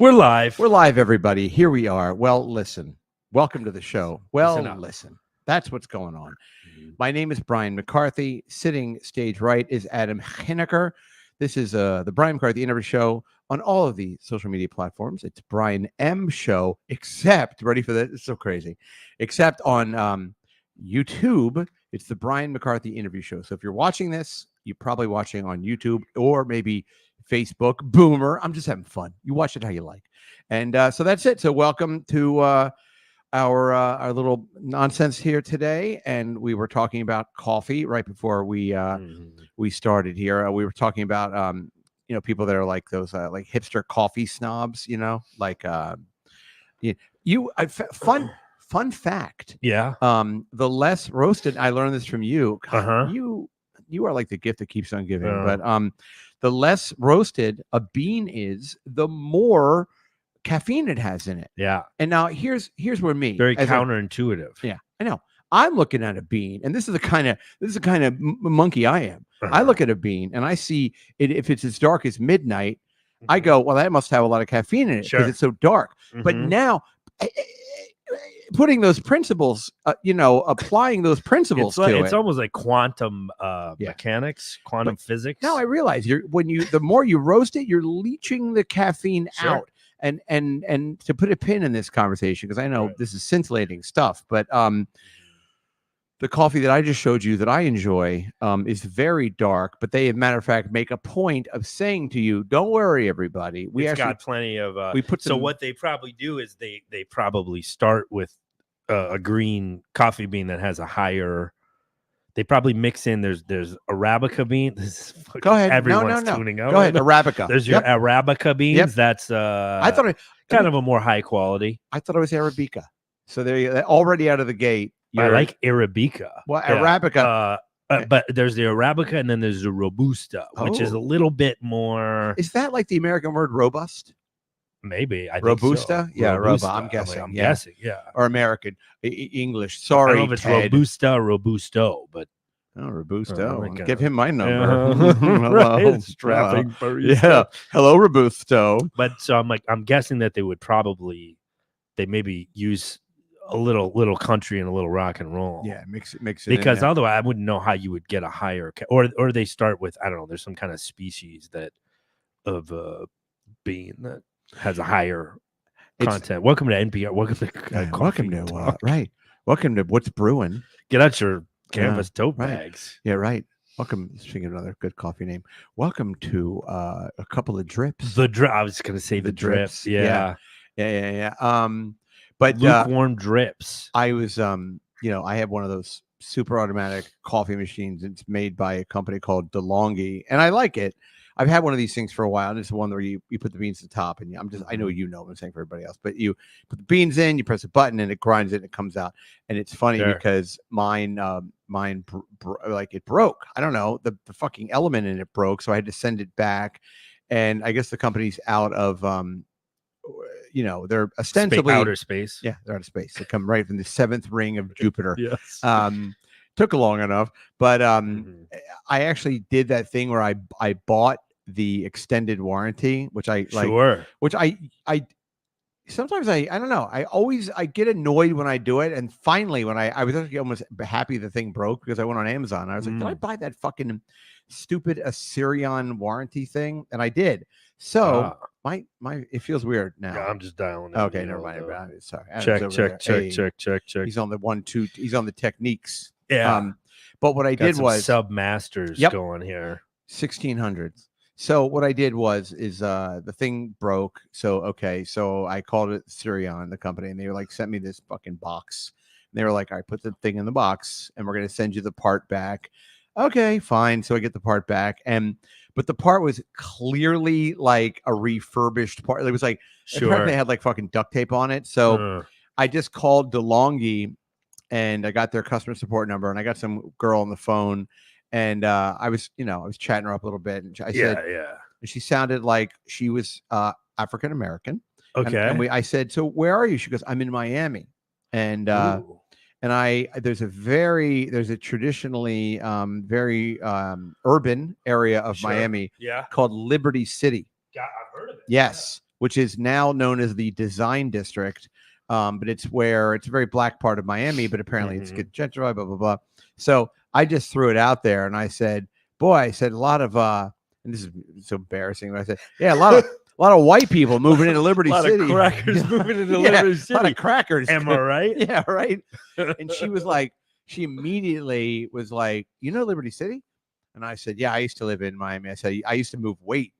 We're live. We're live, everybody. Here we are. Well, listen. Welcome to the show. Well, Listen up. listen. That's what's going on. My name is Brian McCarthy. Sitting stage right is Adam Henniker. This is the Brian McCarthy Interview Show on all of the social media platforms. It's Brian M. Show, except, ready for this? It's so crazy, except on YouTube. It's the Brian McCarthy Interview Show. So if you're watching this, you're probably watching on YouTube or maybe Facebook. Boomer. I'm just having fun. You watch it how you like. And so that's it. So welcome to our little nonsense here today. And we were talking about coffee right before we started here. We were talking about people that are like those like hipster coffee snobs, like fun fact. Yeah. The less roasted, I learned this from you. God, you are like the gift that keeps on giving. But the less roasted a bean is, the more caffeine it has in it. Yeah. And now here's where Very counterintuitive. I know. I'm looking at a bean, and this is the kind of monkey I am. I look at a bean and I see it. If it's as dark as midnight, I go, well, that must have a lot of caffeine in it because it's so dark. But now, putting those principles, applying those principles it's almost like quantum mechanics, quantum physics. Now I realize the more you roast it, you're leaching the caffeine out. And to put a pin in this conversation, because I know this is scintillating stuff, but the coffee that I just showed you that I enjoy is very dark, but they, as a matter of fact, make a point of saying to you, don't worry, everybody. It's got plenty of what they probably do is they probably start with a green coffee bean that has a higher. They probably mix in. There's Arabica bean. Go ahead. Everyone's tuning out. Go ahead. Arabica. There's your Arabica beans. Yep. That's I thought kind of a more high quality. I thought it was Arabica. So they're already out of the gate. I like Arabica. Well, Arabica. But there's the Arabica and then there's the Robusta, which is a little bit more. Is that like the American word robust? Maybe. I Robusta? Think so. Yeah, Robusta. I'm guessing. I'm guessing, yeah. Or American. English. Sorry, I don't know if it's Ted. Robusta or Robusto, but. Oh, Robusto. Give him my number. Hello. Strapping barista. Yeah. Hello, Robusto. But so I'm guessing that they maybe use a little country and a little rock and roll. Yeah, mix it because otherwise I wouldn't know how you would get a higher or they start with, I don't know, there's some kind of species of bean that has a higher content. Welcome to NPR. Welcome to What's Brewing. Get out your canvas tote bags. Yeah, right. Welcome. Speaking of another good coffee name, welcome to a couple of drips. I was going to say the drips. Yeah. But lukewarm drips. I was, I have one of those super automatic coffee machines. It's made by a company called DeLonghi, and I like it. I've had one of these things for a while, and it's the one where you put the beans at the top, and I know what I'm saying for everybody else, but you put the beans in, you press a button, and it grinds it, and it comes out. And it's funny because mine it broke. I don't know, the fucking element in it broke, so I had to send it back. And I guess the company's out of they're ostensibly outer space. Yeah, they're out of space. They come right from the seventh ring of Jupiter. Yes. Took long enough, but I actually did that thing where I bought the extended warranty, which I like. Which I sometimes I don't know. I get annoyed when I do it, and finally when I was actually almost happy the thing broke because I went on Amazon. I was like, did I buy that fucking stupid Assyrian warranty thing? And I did. So my it feels weird now. Yeah, I'm just dialing it. Okay, never mind. Sorry. Check. He's on the 1-2. He's on the techniques. Yeah. But what I did was submasters going here. 1600s. So what I did was the thing broke. So I called it Syrian, the company, and they were like, sent me this fucking box. And they were like, all right, put the thing in the box and we're gonna send you the part back. Okay, fine. So I get the part back, but the part was clearly like a refurbished part. It was like they had like fucking duct tape on it. So I just called DeLonghi and I got their customer support number, and I got some girl on the phone, and I was chatting her up a little bit, and I said, and she sounded like she was African American. Okay. And I said, so where are you? She goes, I'm in Miami. And there's a traditionally very urban area of Miami called Liberty City. I've heard of it. Yes. which is now known as the Design District. But it's a very black part of Miami, but apparently it's getting gentrified, blah, blah, blah. So I just threw it out there and I said, boy, a lot of, and this is so embarrassing, but I said, yeah, a lot of white people moving into Liberty City. A lot of crackers moving into Liberty City. A lot of crackers. Am I right? Yeah, right. And she immediately was like, you know Liberty City? And I said, yeah, I used to live in Miami. I said, I used to move weight.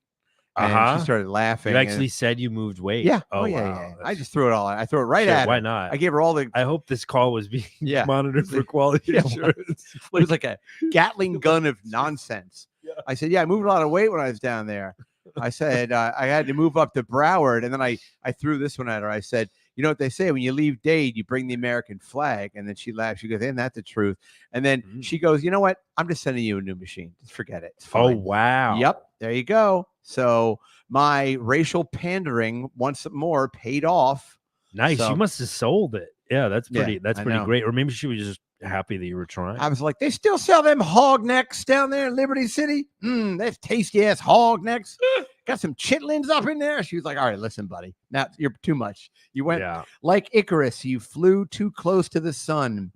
And she started laughing. You actually said you moved weight. Yeah. Oh, yeah, wow. I just threw it all. I threw it right at her. Why not? I gave her all the. I hope this call was being monitored for quality assurance. It was like a Gatling gun of nonsense. Yeah. I said, yeah, I moved a lot of weight when I was down there. I said, I had to move up to Broward. And then I threw this one at her. I said, you know what they say, when you leave Dade, you bring the American flag. And then she laughed. She goes, isn't that the truth? And then she goes, you know what? I'm just sending you a new machine. Just forget it. It's fine. Oh, wow. Yep. There you go. So my racial pandering once more paid off. Nice. So, you must have sold it. Yeah, that's pretty great. Or maybe she was just happy that you were trying. I was like, they still sell them hog necks down there in Liberty City. That's tasty ass hog necks. Got some chitlins up in there. She was like, all right, listen, buddy. Now you're too much. You went like Icarus. You flew too close to the sun.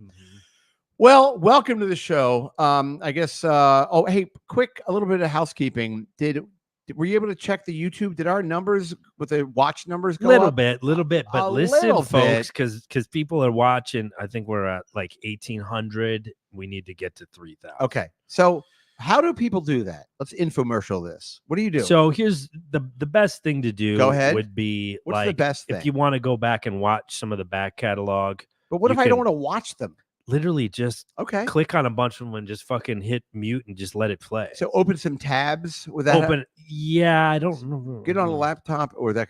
Well, welcome to the show. I guess. Oh, hey, a little bit of housekeeping. Were you able to check the YouTube? Did our numbers with the watch numbers go up? Little bit, but listen, folks, because people are watching. I think we're at like 1,800. We need to get to 3,000. Okay, so how do people do that? Let's infomercial this. What do you do? So here's the best thing to do. Go ahead. Would be what's the best thing? If you want to go back and watch some of the back catalog. But what if I don't want to watch them? Literally just click on a bunch of them and just fucking hit mute and just let it play. So open some tabs with that. Yeah, I don't know. Get on a laptop, or we're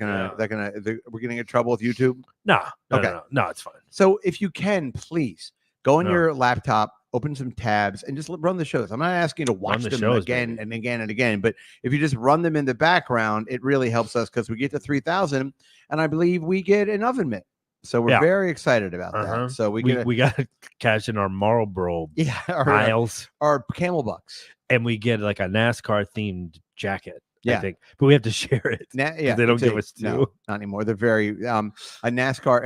getting in trouble with YouTube. No, it's fine. So if you can, please go on your laptop, open some tabs, and just run the shows. I'm not asking you to watch them again and again and again, but if you just run them in the background, it really helps us because we get to 3,000, and I believe we get an oven mitt. So we're very excited about that. So we got to cash in our Marlboro miles, our Camel Bucks, and we get like a NASCAR themed jacket. I think, but we have to share it. They don't give us two. No, not anymore. They're very a NASCAR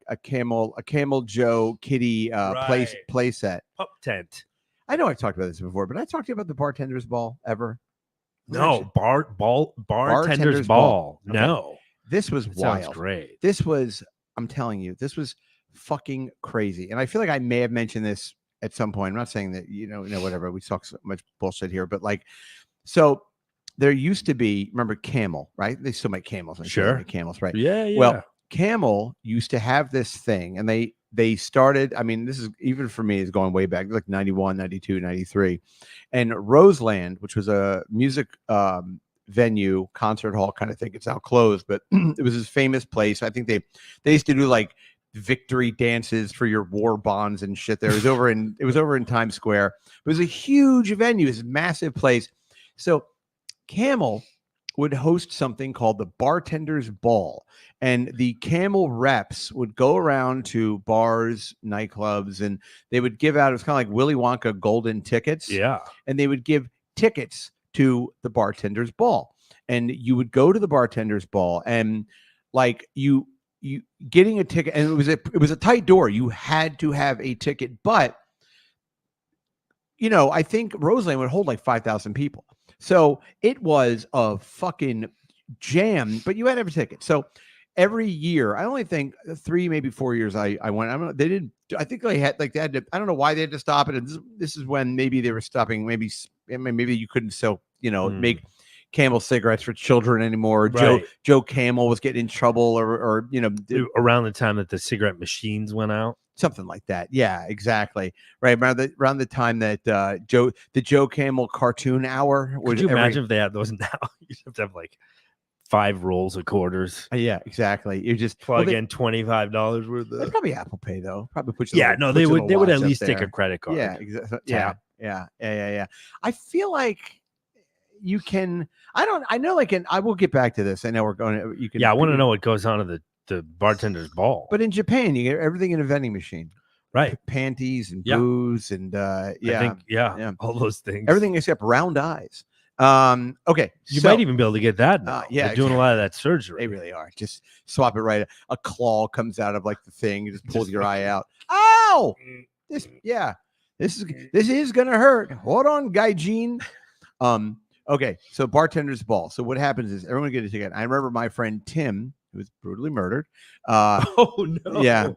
a Camel Joe Kitty play set pup tent. I know I've talked about this before, but I talked to you about the bartender's ball ever. No, bartender's ball. Okay. No, this was wild. Sounds great. This was. I'm telling you, this was fucking crazy. And I feel like I may have mentioned this at some point. I'm not saying that, whatever. We talk so much bullshit here, but so there used to be, remember Camel, right? They still make Camels. Sure. Camels, right? Yeah. Well, Camel used to have this thing, and they started, I mean, this is, even for me, is going way back, like 91, 92, 93. And Roseland, which was a music venue, concert hall kind of thing. It's now closed, but it was this famous place. I think they used to do like victory dances for your war bonds and shit. There it was over in Times Square. It was a huge venue, this massive place. So Camel would host something called the Bartender's Ball, and the Camel reps would go around to bars, nightclubs, and they would give out, it was kind of like Willy Wonka golden tickets. Yeah. And they would give tickets to the Bartender's Ball, and you would go to the Bartender's Ball, and like you getting a ticket, and it was a tight door. You had to have a ticket, but I think Roseland would hold like 5,000 people. So it was a fucking jam, but you had to have a ticket. So every year, I only think 3, maybe 4 years I went. I think they had to, I don't know why they had to stop it. And this is when maybe they were stopping. Maybe you couldn't sell, make Camel cigarettes for children anymore. Right. Joe Camel was getting in trouble or around the time that the cigarette machines went out. Something like that. Yeah, exactly. Right. Around the time that the Joe Camel cartoon hour. Could you imagine if they had those now? You'd have to have like 5 rolls of quarters. Yeah, exactly. You just plug in $25 worth of. Probably Apple Pay though. Probably put they would at least take a credit card. Yeah, exactly. Yeah. I feel like you can. I know. Like, I will get back to this. I know we're going. You can. Yeah, I want to know what goes on at the Bartender's Ball. But in Japan, you get everything in a vending machine. Right. Panties and booze and I think, all those things. Everything except round eyes. Okay. You might even be able to get that now. Yeah, they're doing a lot of that surgery. They really are. Just swap it right. A claw comes out of like the thing, just pulls your eye out. Ow! This is gonna hurt. Hold on, Gaijin. Okay, so bartender's ball. So what happens is everyone gets a ticket. I remember my friend Tim, who was brutally murdered. Oh no. Yeah.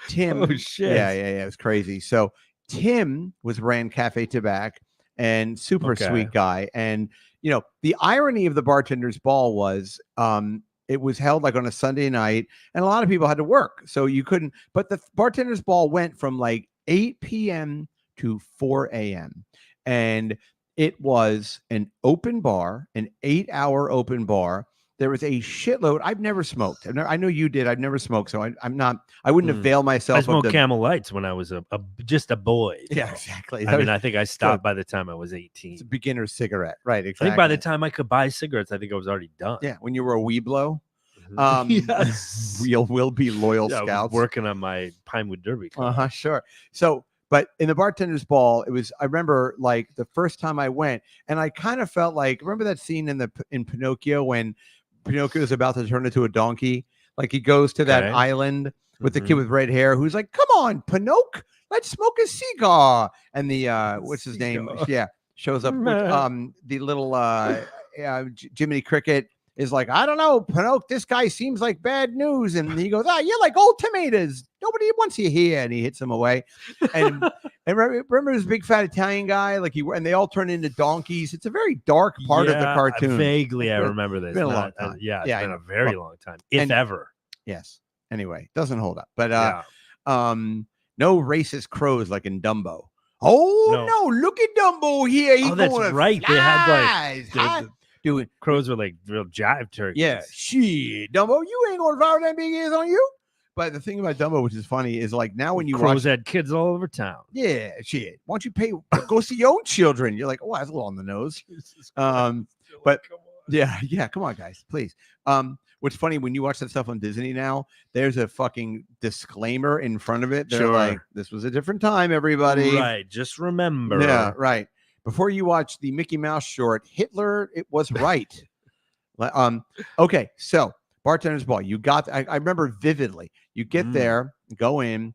Tim. Oh shit. Yeah. It was crazy. So Tim ran Cafe Tabac and super sweet guy. And the irony of the bartender's ball was it was held like on a Sunday night, and a lot of people had to work. So you couldn't, but the bartender's ball went from like 8 p.m. to 4 a.m. And it was an open bar, an 8-hour open bar. There was a shitload. I've never smoked. I know you did. I've never smoked, so I wouldn't avail myself. I smoked Camel Lights when I was just a boy. Yeah, exactly. I think I stopped by the time I was 18. It's a beginner cigarette, right? Exactly. I think by the time I could buy cigarettes, I think I was already done. Yeah, when you were a Weeblo. Yes. We'll be loyal scouts. I was working on my Pinewood Derby. Sure. So, but in the bartender's ball, I remember like the first time I went, and I kind of felt like, remember that scene in Pinocchio when Pinocchio is about to turn into a donkey? Like he goes to that island with the kid with red hair who's like, "Come on, Pinocchio, let's smoke a cigar." And the what's his name? Yeah, shows up. The little Jiminy Cricket is like, "I don't know, Pinocchio, this guy seems like bad news." And he goes, "You're like old tomatoes. Nobody wants you here." And he hits him away. And remember this big fat Italian guy? Like and they all turn into donkeys. It's a very dark part of the cartoon. Vaguely, I remember this. It's been a long time. It's been a very long time, if ever. Yes. Anyway, doesn't hold up. But no racist crows like in Dumbo. Oh no, look at Dumbo here. He's that's right. They had like doing crows were like real jive turkeys. Yeah, shit, Dumbo, you ain't gonna fire that big ears on you. But the thing about Dumbo, which is funny, is like now when you crows had kids all over town. Yeah, shit. Why don't you go see your own children? You're like, oh, that's a little on the nose. But yeah, come on, guys, please. What's funny when you watch that stuff on Disney now, there's a fucking disclaimer in front of it. They're like, this was a different time, everybody. Right. Just remember. Yeah, right. Before you watch the Mickey Mouse short, Hitler, it was right. Okay, so bartender's ball. You got. I remember vividly. You get there, go in.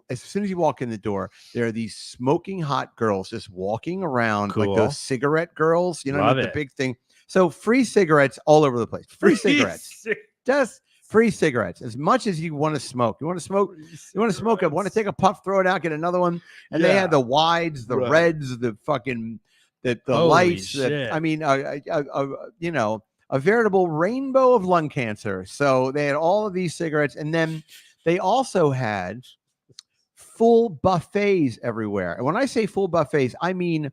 As soon as you walk in the door, there are these smoking hot girls just walking around, like those cigarette girls. You know, the big thing. So free cigarettes all over the place. Free cigarettes. Just free cigarettes. As much as you want to smoke. You want to smoke? You want to smoke it? Want to take a puff, throw it out, get another one. And they had the wides, the reds, the fucking the lights. I mean, a veritable rainbow of lung cancer. So they had all of these cigarettes, and then they also had full buffets everywhere. And when I say full buffets, I mean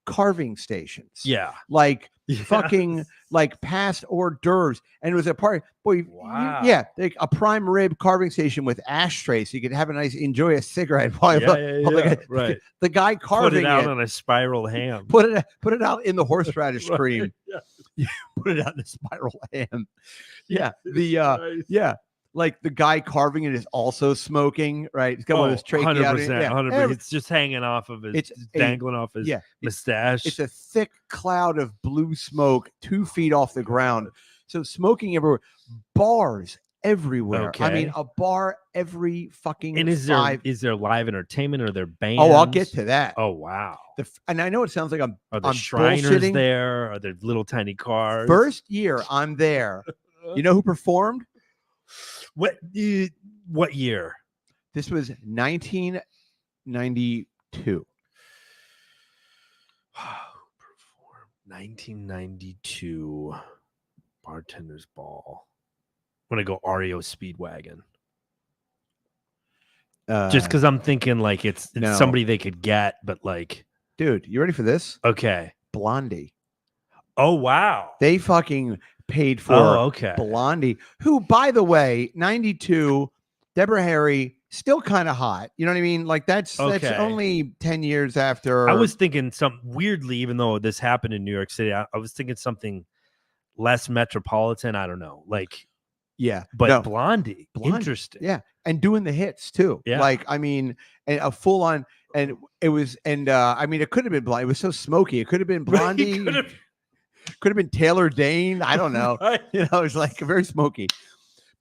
carving stations. Yeah. Like fucking like past hors d'oeuvres. And it was a party. Boy, like a prime rib carving station with ashtrays. So you could have enjoy a cigarette while right. The guy carving put it out on a spiral ham. Put it out in the horseradish cream. Put it out in the spiral ham. Yeah. Like the guy carving it is also smoking, right? He's got one of his trachea 100%. It's just hanging off of his, it's dangling off his mustache. It's a thick cloud of blue smoke 2 feet off the ground. So smoking everywhere. Bars everywhere. Okay. I mean, a bar every fucking and is there live entertainment or there bands? Oh, I'll get to that. Oh, wow. And I know it sounds like I'm Shriners bullshitting. there? Are there little tiny cars? First year I'm there. You know who performed? What year? This was 1992. 1992 bartender's ball. I'm gonna go REO Speedwagon. Just because I'm thinking like it's somebody they could get, but like, dude, you ready for this? Okay, Blondie. Oh wow, they fucking paid for Blondie, who, by the way, 92, Deborah Harry, still kind of hot. You know what I mean? Like that's only 10 years after. I was thinking weirdly, even though this happened in New York City, I was thinking something less metropolitan. I don't know. Like, Yeah. But Blondie, interesting. Yeah. And doing the hits too. Yeah. Like, I mean, and a full on, and it was, and I mean, it could have been Blondie. It was so smoky. It could have been Blondie. Could have been Taylor Dane. I don't know. Right. You know, it's like very smoky.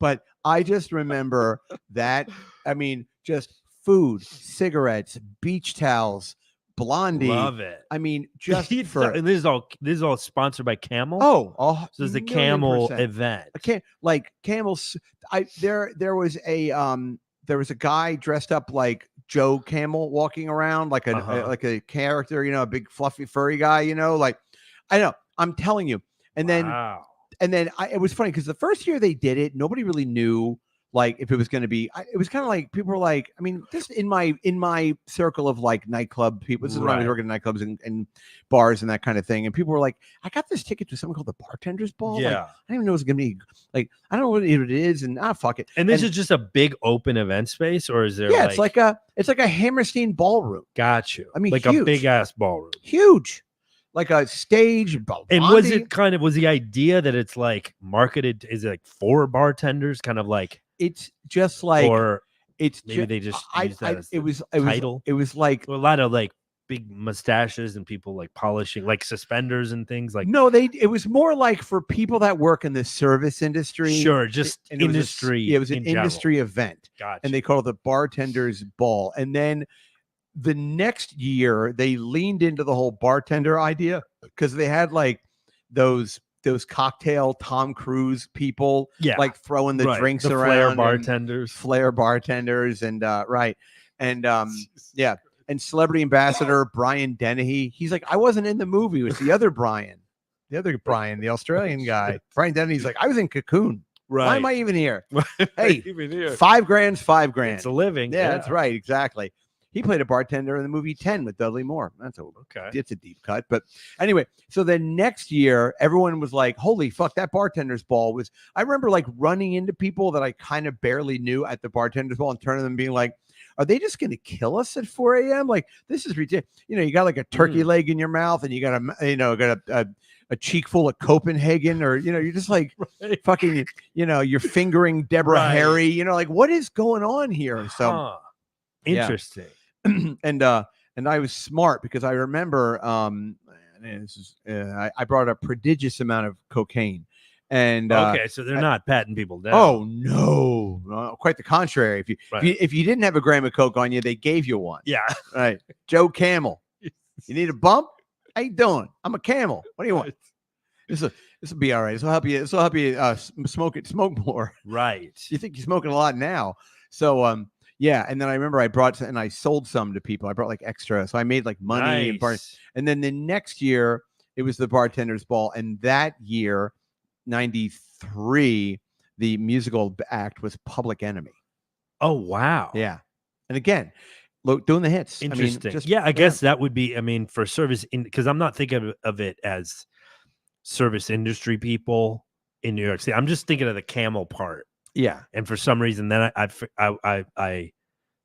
But I just remember that. I mean, just food, cigarettes, beach towels, Blondie. Love it. I mean, just for and this is all sponsored by Camel. Oh, so it's a Camel event. Like Camel's. There was a guy dressed up like Joe Camel walking around like a character, you know, a big fluffy furry guy, you know, like I know. I'm telling you. And then it was funny because the first year they did it, nobody really knew like if it was going to be. It was kind of like people were like, I mean, this in my circle of like nightclub people. This is when I was working in nightclubs and bars and that kind of thing. And people were like, I got this ticket to something called the Bartender's Ball. Yeah, like, I didn't even know it was going to be like I don't know what it is, and fuck it. And this is just a big open event space, or is there? Yeah, it's like a Hammerstein ballroom. Got you. I mean, like huge. A big ass ballroom, huge. Like a stage. And was the idea that it's like marketed? Is it like for bartenders? Kind of like it's just like, or it's maybe they just used that as title. It was like a lot of like big mustaches and people like polishing like suspenders and things like. No, it was more like for people that work in the service industry. Sure, just industry. It was an industry event. Gotcha. And they called it the Bartender's Ball. And then the next year they leaned into the whole bartender idea because they had like those cocktail Tom Cruise people, like throwing the drinks around, flair bartenders, and right, and and celebrity ambassador Brian Dennehy. He's like, I wasn't in the movie. It was the other Brian, the Australian guy. Brian Dennehy's like, I was in Cocoon. Right? Why am I even here? Hey, $5,000. It's a living. Yeah, that's right, exactly. He played a bartender in the movie 10 with Dudley Moore. It's a deep cut. But anyway, so then next year, everyone was like, holy fuck, that Bartender's Ball was. I remember like running into people that I kind of barely knew at the Bartender's Ball and turning them and being like, are they just going to kill us at 4 a.m.? Like, this is ridiculous. You know, you got like a turkey leg in your mouth and you got a cheek full of Copenhagen, or, you know, you're just like fucking, you know, you're fingering Deborah Harry, you know, like what is going on here? So interesting. And I was smart because I remember I brought a prodigious amount of cocaine, and so they're not patting people down. Oh no, quite the contrary. If you didn't have a gram of coke on you, they gave you one. Yeah, right. Joe Camel, you need a bump? How you doing? I'm a camel. What do you want? This will be all right. This will help you. Smoke more. Right. You think you're smoking a lot now, so yeah, and then I remember I sold some to people. I brought like extra, so I made like money. And then the next year, it was the Bartender's Ball, and that year, 93, the musical act was Public Enemy. Oh wow! Yeah, and again, doing the hits. Interesting. I mean, I guess that would be. I mean, for service, because I'm not thinking of it as service industry people in New York City. I'm just thinking of the Camel part. Yeah, and for some reason, then I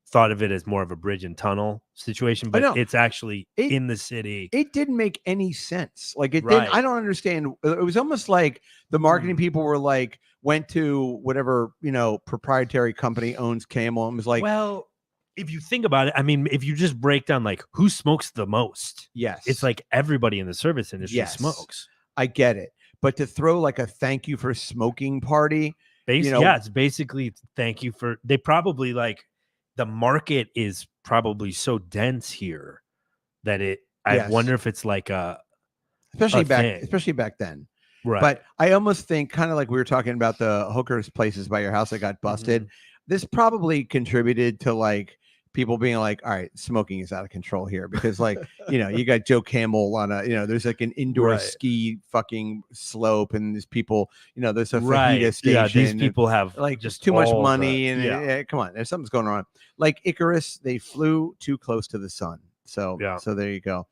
thought of it as more of a bridge and tunnel situation, but it's actually in the city. It didn't make any sense. Like it didn't. I don't understand. It was almost like the marketing people were like went to whatever proprietary company owns Camel and was like, well, if you think about it, I mean, if you just break down like who smokes the most, it's like everybody in the service industry smokes. I get it, but to throw like a thank you for smoking party. It's basically thank you for. They probably like the market is probably so dense here that I wonder if it's like especially back then. Right. But I almost think kind of like we were talking about the hookers places by your house that got busted. This probably contributed to like people being like, all right, smoking is out of control here because like, you got Joe Camel on there's like an indoor ski fucking slope and there's people, there's a fajita station. Yeah, these people have like just too much money and come on, there's something's going on. Like Icarus, they flew too close to the sun. So there you go.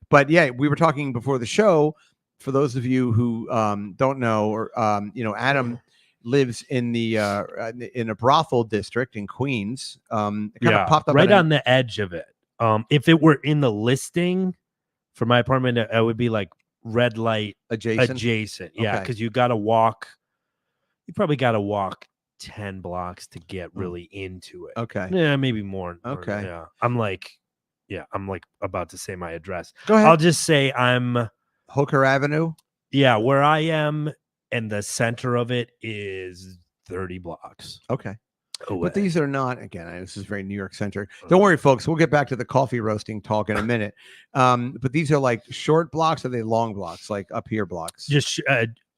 But yeah, we were talking before the show. For those of you who don't know, or Adam lives in a brothel district in Queens. It kind of popped up right on the edge of it. If it were in the listing for my apartment, it would be like red light adjacent. Yeah, because you got to walk. You probably got to walk 10 blocks to get really into it. Okay. Yeah, maybe more. Okay. Yeah. I'm like about to say my address. Go ahead. I'll just say I'm Hooker Avenue. Yeah, where I am and the center of it is 30 blocks. Okay. Away. But these are not, again, this is very New York centric. Don't worry, folks. We'll get back to the coffee roasting talk in a minute. But these are like short blocks, or are they long blocks, like up here blocks? Just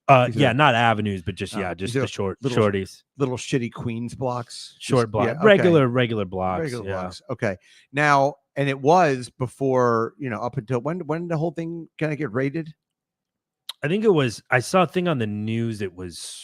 not avenues, but just just the shorties. Little shitty Queens blocks. Short blocks. Yeah, okay. Regular blocks. Regular blocks. Okay. Now, and it was before, up until when the whole thing kind of get raided? I think it was, I saw a thing on the news. It was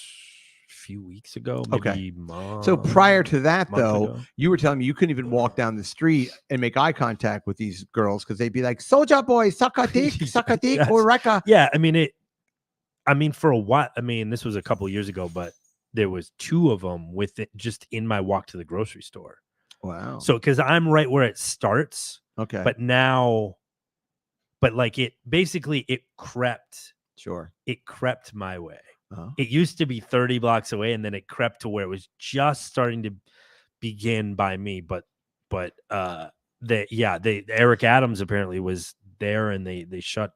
a few weeks ago. Maybe So prior to that, though, you were telling me you couldn't even walk down the street and make eye contact with these girls because they'd be like, "Soldier boy, suck a dick, or Rekka." Yeah, I mean, for a while, this was a couple years ago, but there was 2 of them with it just in my walk to the grocery store. Wow. So, because I'm right where it starts. Okay. But like it crept. Sure. It crept my way. Uh-huh. It used to be 30 blocks away, and then it crept to where it was just starting to begin by me. But Eric Adams apparently was there, and they shut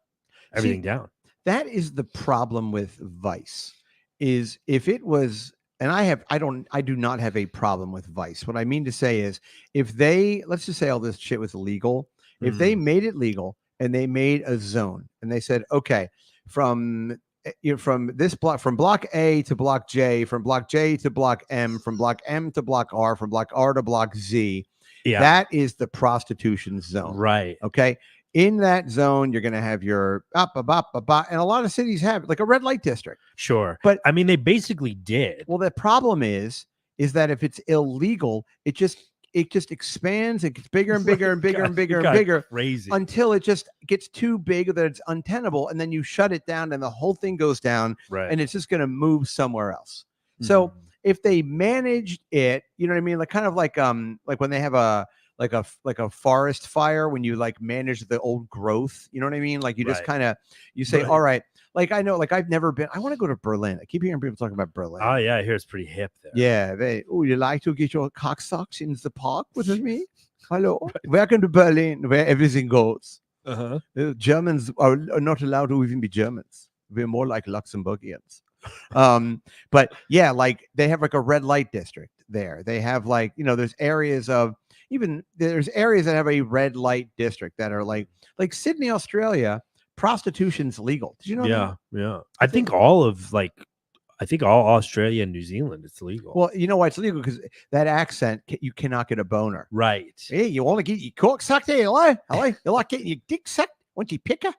everything down. That is the problem with Vice, is if it was, and I do not have a problem with Vice. What I mean to say is, if they, let's just say all this shit was illegal, if they made it legal and they made a zone and they said, okay, from this block, from block A to block J, from block J to block M, from block M to block R, from block R to block Z, that is the prostitution zone. Right. Okay. In that zone, you're going to have your and a lot of cities have like a red light district. Sure. But they basically did. Well, the problem is that if it's illegal, it just expands. It gets bigger and bigger and bigger and bigger and bigger, crazy, until it just gets too big that it's untenable, and then you shut it down, and the whole thing goes down, and it's just going to move somewhere else. So if they managed it, you know what I mean, like kind of like when they have a forest fire, when you like manage the old growth, you know what I mean? Like you just kind of, you say, all right, like I know, like I've never been, I want to go to Berlin. I keep hearing people talking about Berlin. Oh yeah, I hear it's pretty hip there. Yeah. You like to get your cocksocks in the park with me? Hello. Welcome to Berlin, where everything goes. The Germans are not allowed to even be Germans. We're more like Luxembourgians. But yeah, like they have like a red light district there. They have like, there's areas that have a red light district that are like Sydney, Australia. Prostitution's legal. Did you know that? Yeah. I think all Australia and New Zealand, it's legal. Well, you know why it's legal? Because that accent, you cannot get a boner. Right. Hey, you want to get your cock sucked? Hey, hello? You like getting your dick sucked? Want you pick her?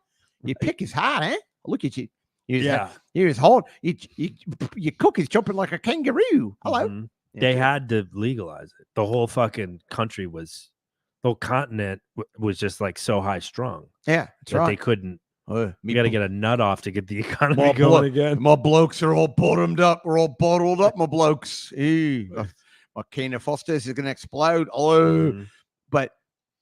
Your pick is hard, eh? Look at you. Here's hard. Your cook is jumping like a kangaroo. Hello. Mm-hmm. They had to legalize it. The whole fucking country the whole continent was just like so high strung. Yeah. That they couldn't. You got to get a nut off to get the economy going again. My blokes are all bottomed up. We're all bottled up, my blokes. Hey, my cane of Foster's is going to explode. Oh, but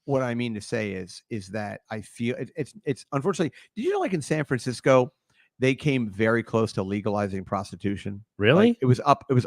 what I mean to say is that I feel it's unfortunately. Did you know, like in San Francisco, they came very close to legalizing prostitution? Really? Like, it was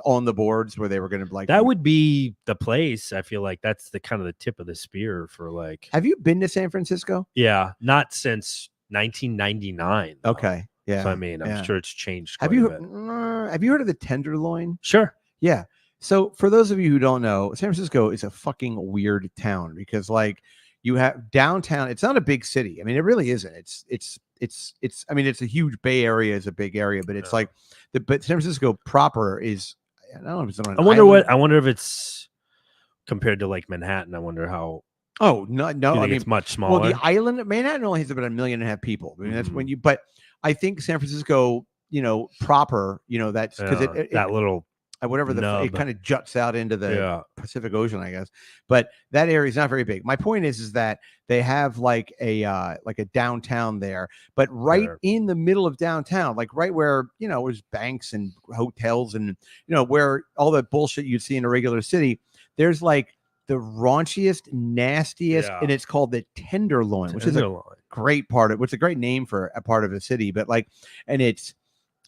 on the boards where they were going to like. That would be the place. I feel like that's the kind of the tip of the spear for like. Have you been to San Francisco? Yeah, not since 1999. Though. Okay. Yeah. So I'm sure it's changed. Have you heard of the Tenderloin? Sure. Yeah. So for those of you who don't know, San Francisco is a fucking weird town because like you have downtown. It's not a big city. I mean, it really isn't. It's I mean, it's a huge Bay Area is a big area, but it's like but San Francisco proper is. I don't know if it's on an island. I wonder if it's compared to like Manhattan. I wonder how. Oh no! I mean, it's much smaller. Well, the island of Manhattan only has about 1.5 million people. I mean, that's when but I think San Francisco, proper, that's because that little whatever it kind of juts out into the Pacific Ocean, I guess. But that area is not very big. My point is that they have like a downtown there, but right in the middle of downtown, like right where there's banks and hotels and where all the bullshit you'd see in a regular city. There's like the raunchiest, nastiest, and it's called the Tenderloin, which is a great part of, which is a great name for a part of a city, but like, and it's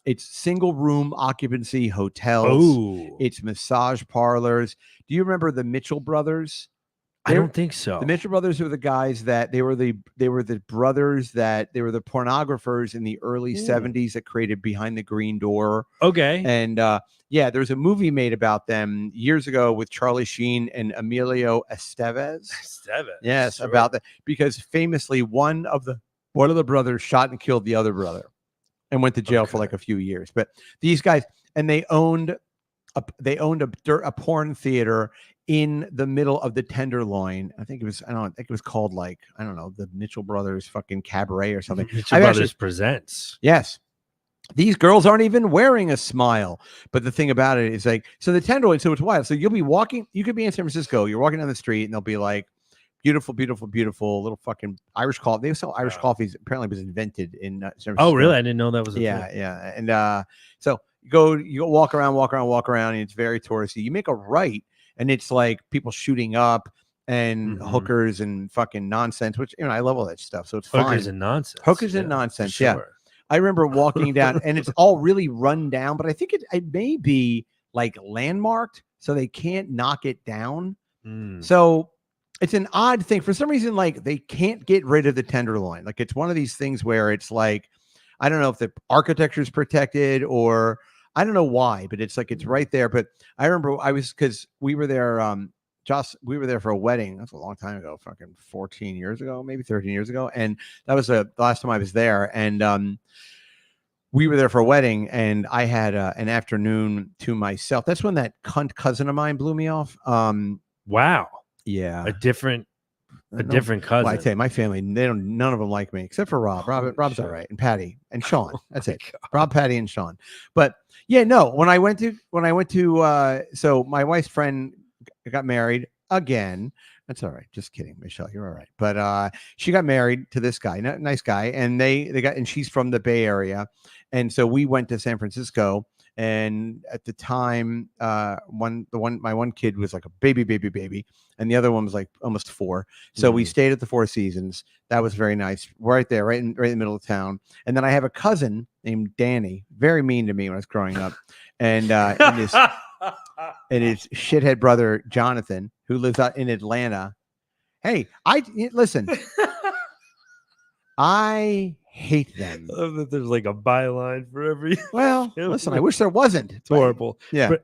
It's single room occupancy hotels. Oh, It's massage parlors. Do you remember the Mitchell brothers? I don't think so. The Mitchell brothers were the guys that they were the brothers that they were the pornographers in the early 70s that created Behind the Green Door. Okay. And yeah, there's a movie made about them years ago with Charlie Sheen and Emilio Estevez. Yes, sure. About that, because famously one of the brothers shot and killed the other brother and went to jail for like a few years. But these guys, and they owned a porn theater in the middle of the Tenderloin. I think it was called like, I don't know, the Mitchell Brothers fucking Cabaret or something. Mitchell Brothers presents. Yes. These girls aren't even wearing a smile. But the thing about it is like, so the Tenderloin, so it's wild. So you'll be walking, you could be in San Francisco, you're walking down the street and they'll be like, beautiful, beautiful, beautiful little fucking Irish coffee. They sell Irish coffees. Apparently, it was invented in San Francisco. Oh, really? I didn't know that was a thing. Yeah. And so you go walk around, and it's very touristy. You make a right, and it's like people shooting up and hookers and fucking nonsense. Which I love all that stuff. So it's fine. Hookers and nonsense. Hookers and nonsense. Sure. Yeah. I remember walking down, and it's all really run down. But I think it may be like landmarked, so they can't knock it down. So it's an odd thing. For some reason, like they can't get rid of the Tenderloin. Like it's one of these things where it's like, I don't know if the architecture is protected or I don't know why, but it's like it's right there. But I remember because we were there, Josh, we were there for a wedding. That's a long time ago, fucking 14 years ago, maybe 13 years ago. And that was the last time I was there. And we were there for a wedding, and I had an afternoon to myself. That's when that cunt cousin of mine blew me off. Wow. Yeah, a different cousin. Well, I tell you, my family, none of them like me except for Rob. Rob's all right, and Patty and Sean. That's it. God. Rob, Patty, and Sean. But yeah, no. When I went to, so my wife's friend got married again. That's all right. Just kidding, Michelle. You're all right. But she got married to this guy, nice guy, and and she's from the Bay Area, and so we went to San Francisco. And at the time, my one kid was like a baby, and the other one was like almost 4. So we stayed at the Four Seasons. That was very nice, right there, right in the middle of town. And then I have a cousin named Danny, very mean to me when I was growing up, and his shithead brother Jonathan, who lives out in Atlanta. Hey, listen. I hate them. I love that there's like a byline for every. Well, listen, I wish there wasn't. It's horrible. Yeah.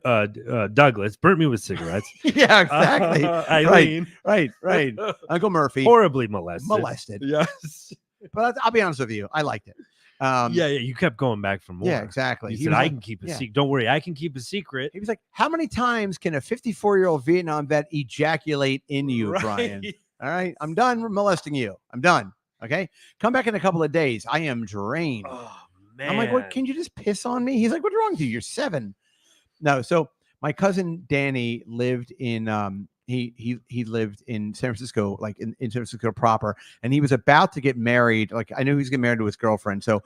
Douglas burnt me with cigarettes. Yeah, exactly. Eileen. Right. Uncle Murphy. Horribly molested. Yes. But I'll be honest with you. I liked it. Yeah. You kept going back for more. Yeah, exactly. He said, I can keep a secret. Don't worry. I can keep a secret. He was like, how many times can a 54-year-old Vietnam vet ejaculate in you, Brian? All right. I'm done molesting you. I'm done. Okay, come back in a couple of days. I am drained. Oh man! I'm like, what? Can you just piss on me? He's like, what's wrong with you? You're 7. No. So my cousin Danny lived in he lived in San Francisco, like in San Francisco proper, and he was about to get married. Like I knew he was getting married to his girlfriend. So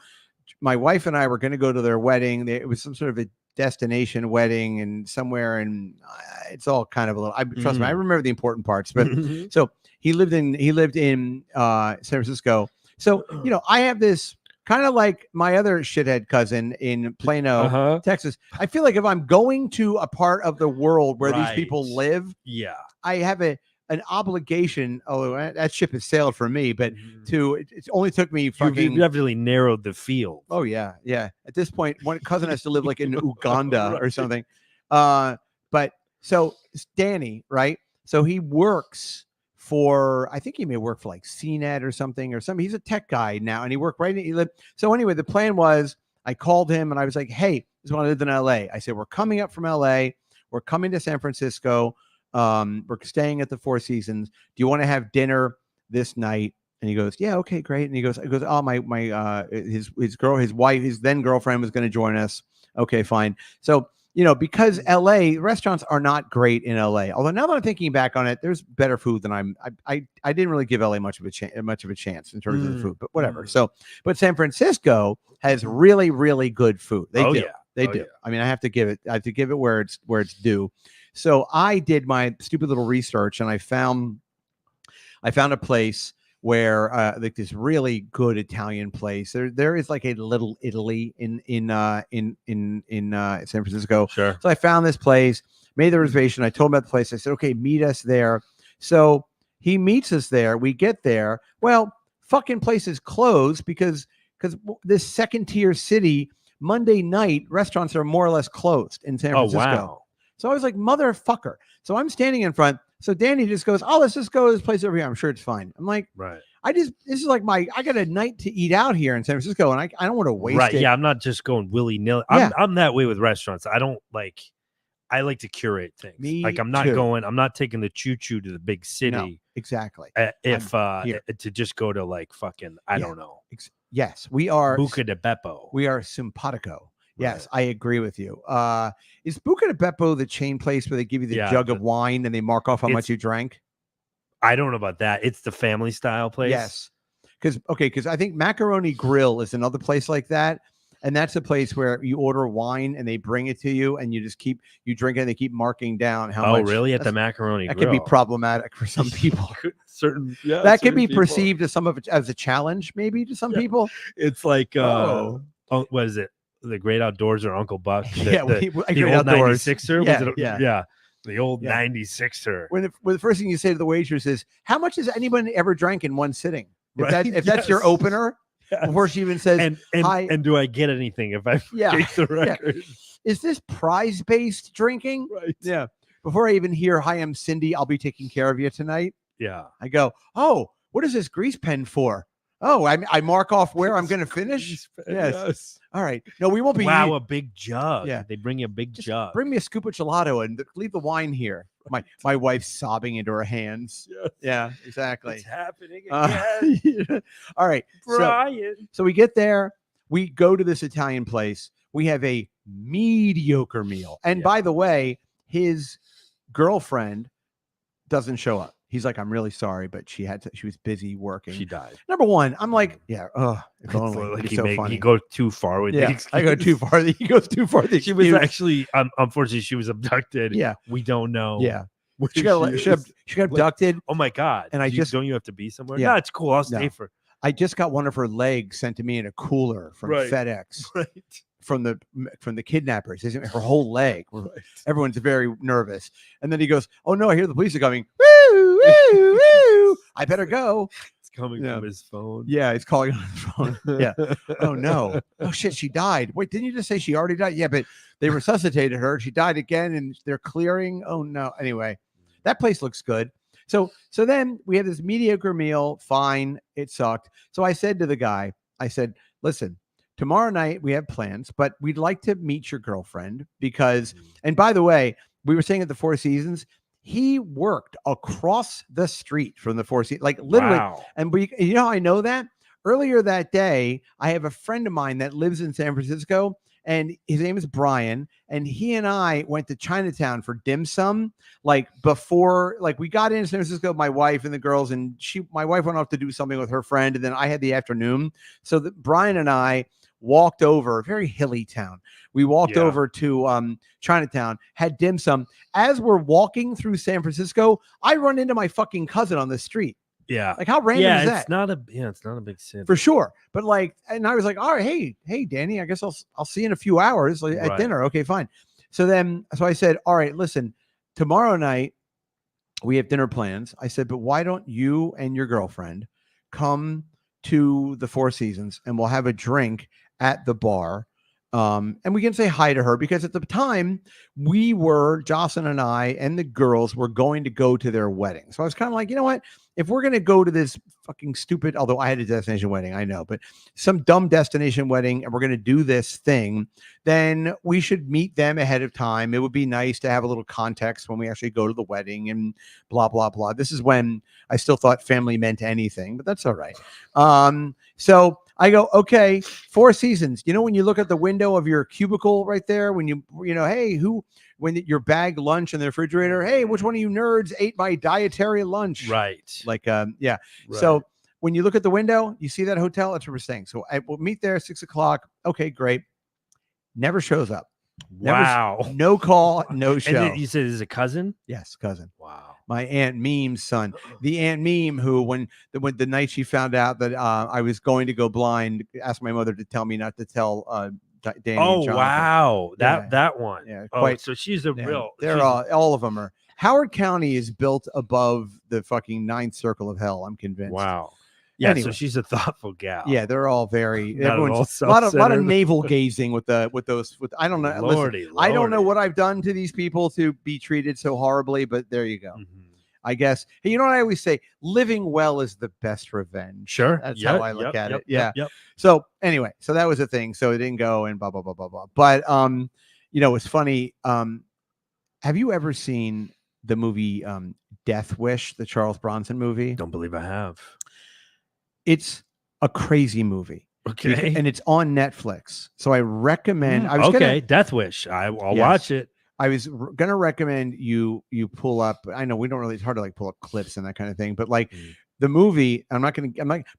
my wife and I were going to go to their wedding. It was some sort of a destination wedding and somewhere, and it's all kind of a little. Trust me, I remember the important parts. But so. He lived in San Francisco. So, I have this kind of like my other shithead cousin in Plano, Texas. I feel like if I'm going to a part of the world where these people live, I have an obligation, although that ship has sailed for me, but it only took me fucking. You definitely narrowed the field. Oh, yeah. Yeah. At this point, one cousin has to live like in Uganda or something. But so it's Danny, right? So he works I think he may work for like CNET or something. He's a tech guy now, and he worked so anyway, the plan was I called him and I was like, hey, this is when I lived in LA. I said, we're coming up from LA. We're coming to San Francisco. We're staying at the Four Seasons. Do you want to have dinner this night? And he goes, yeah, okay, great. And he goes, oh, his then girlfriend was going to join us. Okay, fine. So, because LA restaurants are not great in LA. Although now that I'm thinking back on it, there's better food than I didn't really give LA much of a chance in terms of the food, but whatever. So, but San Francisco has really, really good food. They do. Yeah. I mean, I have to give it where it's due. So I did my stupid little research and I found a place where like this really good Italian place. There is like a little Italy in San Francisco. Sure. So I found this place, made the reservation. I told him about the place. I said, okay, meet us there. So he meets us there. We get there. Well, fucking place is closed because this second tier city, Monday night restaurants are more or less closed in San Francisco. Oh, wow. So I was like, motherfucker. So I'm standing in front. So Danny just goes, oh, let's just go to this place over here. I'm sure it's fine. I'm like, right. this is like I got a night to eat out here in San Francisco, and I don't want to waste it. Yeah, I'm not just going willy-nilly. Yeah. I'm that way with restaurants. I like to curate things. I'm not taking the choo-choo to the big city. No, exactly. To just go to like fucking, I don't know. Yes, we are Buca de Beppo. We are simpatico. Yes, right. I agree with you. Is Buca de Beppo the chain place where they give you the jug of wine and they mark off how much you drank? I don't know about that. It's the family style place. Yes. Because I think Macaroni Grill is another place like that. And that's a place where you order wine and they bring it to you and you drink it and they keep marking down how much. Oh, really? At the Macaroni Grill? That can be problematic for some people. That can be perceived as a challenge, maybe to some people. It's like, what is it? The Great Outdoors or Uncle Buck? The old 96er? Yeah. The old 96er. When the first thing you say to the waitress is, how much has anyone ever drank in one sitting? If that's your opener, before she even says, hi. And do I get anything if I break the record? Is this prize-based drinking? Right. Yeah. Before I even hear, hi, I'm Cindy, I'll be taking care of you tonight. Yeah. I go, oh, what is this grease pen for? Oh, I mark off where I'm going to finish? Yes. All right. No, we won't be. Wow, a big jug. Yeah. They bring you a big jug. Bring me a scoop of gelato and leave the wine here. My wife's sobbing into her hands. Yes. Yeah, exactly. It's happening again. All right. Brian. So we get there. We go to this Italian place. We have a mediocre meal. And by the way, his girlfriend doesn't show up. He's like, I'm really sorry, but she was busy working. She died. Number one, I'm like, if only. Like funny. He goes too far with it. I go too far. He goes too far. She was actually, unfortunately, she was abducted. Yeah. We don't know. Yeah. She got abducted. Oh my God. And don't you have to be somewhere? Yeah. No, it's cool. I'll stay for. I just got one of her legs sent to me in a cooler from FedEx. Right. From the kidnappers. Her whole leg. Right. Everyone's very nervous. And then he goes, oh no, I hear the police are coming. Woo, woo, woo. I better go. It's coming from his phone. Yeah, he's calling on his phone. Yeah. Oh no. Oh shit, she died. Wait, didn't you just say she already died? Yeah, but they resuscitated her. She died again and they're clearing. Oh no. Anyway, that place looks good. So then we had this mediocre meal. Fine. It sucked. So I said to the guy, listen, tomorrow night we have plans, but we'd like to meet your girlfriend because, and by the way, we were staying at the Four Seasons. He worked across the street from the Four Seasons, like literally. Wow. And you know how I know that? Earlier that day, I have a friend of mine that lives in San Francisco, and his name is Brian. And he and I went to Chinatown for dim sum, like before, like we got into San Francisco, my wife and the girls, and my wife went off to do something with her friend, and then I had the afternoon. So that Brian and I walked over, a very hilly town. We walked over to Chinatown, had dim sum. As we're walking through San Francisco, I run into my fucking cousin on the street. Yeah. Like how random is that? It's not a big city. For sure. But like, and I was like, all right, hey, Danny, I guess I'll see you in a few hours at dinner. Okay, fine. So I said, all right, listen, tomorrow night we have dinner plans. I said, but why don't you and your girlfriend come to the Four Seasons and we'll have a drink at the bar. And we can say hi to her because at the time Jocelyn and I and the girls were going to go to their wedding. So I was kind of like, you know what? If we're going to go to this fucking stupid, although I had a destination wedding, I know, but some dumb destination wedding, and we're going to do this thing, then we should meet them ahead of time. It would be nice to have a little context when we actually go to the wedding and blah, blah, blah. This is when I still thought family meant anything, but that's all right. So I go, okay, Four Seasons. You know, when you look at the window of your cubicle right there, when hey, when your bag lunch in the refrigerator, hey, which one of you nerds ate my dietary lunch? Right. Like, yeah. Right. So when you look at the window, you see that hotel. That's what we're saying. So we'll meet there at 6:00. Okay, great. Never shows up. Wow. No call, no show. And you said is a cousin? Yes, cousin. Wow. My Aunt Meme's son, the Aunt Meme, who when the night she found out that I was going to go blind, asked my mother to tell me not to tell Danny and Jonathan. Wow, Yeah. that one. Yeah, quite. So she's a real. They're all of them are. Howard County is built above the fucking ninth circle of hell. I'm convinced. Wow. Yeah, anyway. So she's a thoughtful gal. Yeah, they're all very. Not Everyone's a lot of navel gazing with those. I don't know. Lordy, I don't know what I've done to these people to be treated so horribly, but there you go. Mm-hmm. I guess. Hey, you know what I always say? Living well is the best revenge. Sure. That's how I look at it. Yeah. Yep. So anyway, so that was a thing. So it didn't go and blah, blah, blah, blah, blah. But, it's funny. Have you ever seen the movie Death Wish, the Charles Bronson movie? Don't believe I have. It's a crazy movie. Okay. And it's on Netflix. So I recommend. Death Wish. I'll watch it. I was going to recommend you pull up. I know we don't really, it's hard to like pull up clips and that kind of thing, but like the movie, I'm not,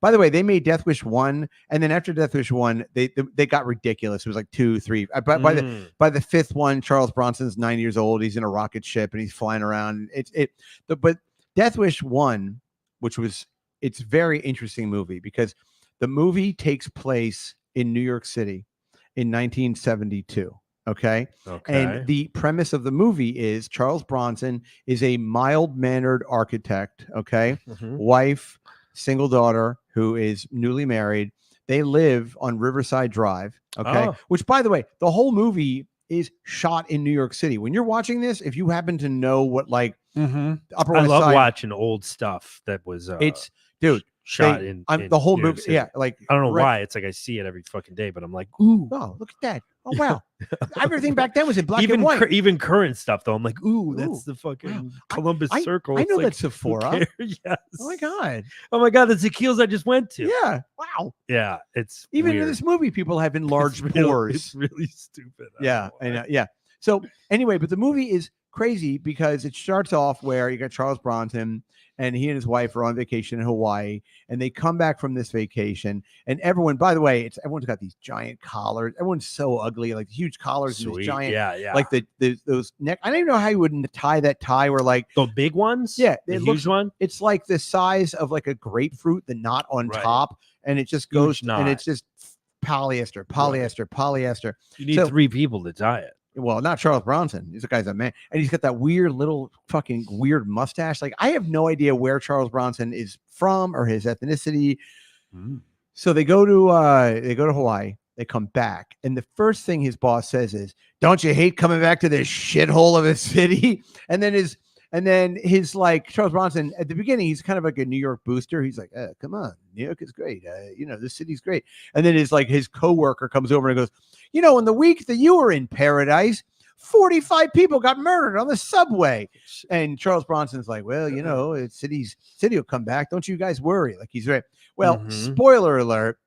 by the way, they made Death Wish 1. And then after Death Wish 1, they got ridiculous. It was like 2, 3. By the fifth one, Charles Bronson's 9 years old. He's in a rocket ship and he's flying around. But Death Wish 1, it's a very interesting movie because the movie takes place in New York City in 1972. Okay. And the premise of the movie is Charles Bronson is a mild-mannered architect. Okay. Wife, single daughter who is newly married. They live on Riverside Drive. Okay. Which, by the way, the whole movie is shot in New York City. When you're watching this, if you happen to know what like Upper West I love Side, watching old stuff that was shot in the whole New York movie. City. Yeah, like I don't know why. It's like I see it every fucking day, but I'm like, ooh, look at that. Oh wow, everything back then was in black and white. Even current stuff though, I'm like, ooh, that's the fucking Columbus Circle. I know that's Sephora. Yes. Oh my god. Oh my god, that's the Keels I just went to. Yeah. Wow. Yeah, it's even weird. in this movie, people have enlarged pores. It's really stupid. Yeah, yeah. So anyway, but the movie is crazy because it starts off where you got Charles Bronson and he and his wife are on vacation in Hawaii, and they come back from this vacation, and everyone, by the way, everyone's got these giant collars. Everyone's so ugly, like huge collars and these giant, like those neck. I don't even know how you would tie that tie where like the big ones. Yeah, the huge one. It's like the size of like a grapefruit, the knot on top, and it just goes and it's just polyester. You need 3 people to tie it. Well, not Charles Bronson. This guy's a man. And he's got that weird little fucking weird mustache. Like, I have no idea where Charles Bronson is from or his ethnicity. So they go to Hawaii. They come back. And the first thing his boss says is, "Don't you hate coming back to this shithole of a city?" And then his like Charles Bronson at the beginning, he's kind of like a New York booster. He's like, "Come on, New York is great. This city's great." And then his coworker comes over and goes, "In the week that you were in paradise, 45 people got murdered on the subway." And Charles Bronson's like, "Well, city will come back. Don't you guys worry." Like he's right. Well, spoiler alert.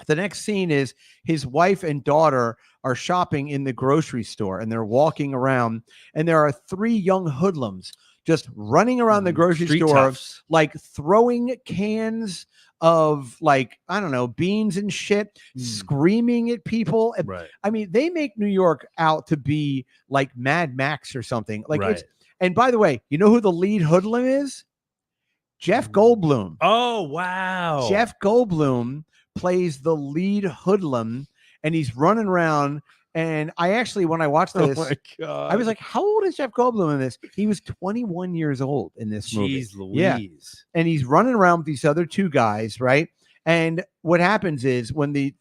The next scene is his wife and daughter are shopping in the grocery store and they're walking around, and there are 3 young hoodlums just running around the grocery store, toughs. Like throwing cans of like, I don't know, beans and shit, screaming at people. Right. I mean, they make New York out to be like Mad Max or something. Like and by the way, you know who the lead hoodlum is? Jeff Goldblum. Oh, wow. Jeff Goldblum plays the lead hoodlum, and he's running around. And I actually, when I watched this, oh my God, I was like, how old is Jeff Goldblum in this? He was 21 years old in this movie. Jeez Louise. Yeah. And he's running around with these other 2 guys, right? And what happens is when the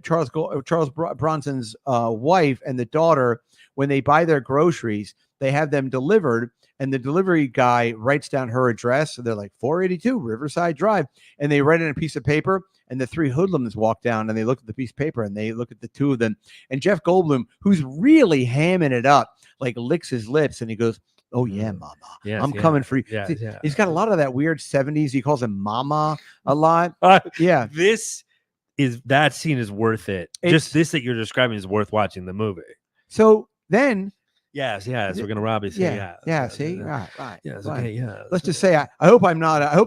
Charles Bronson's wife and the daughter, when they buy their groceries, they have them delivered, and the delivery guy writes down her address. So they're like 482 Riverside Drive, and they write in a piece of paper. And the 3 hoodlums walk down and they look at the piece of paper and they look at the 2 of them. And Jeff Goldblum, who's really hamming it up, like licks his lips and he goes, "Oh yeah, mama, I'm coming for you." Yeah. He's got a lot of that weird 70s. He calls him mama a lot. Yeah. That scene is worth it. Just this that you're describing is worth watching the movie. So then, yes, we're gonna rob you. See, right. Yes, right. okay, yeah. Let's just say I hope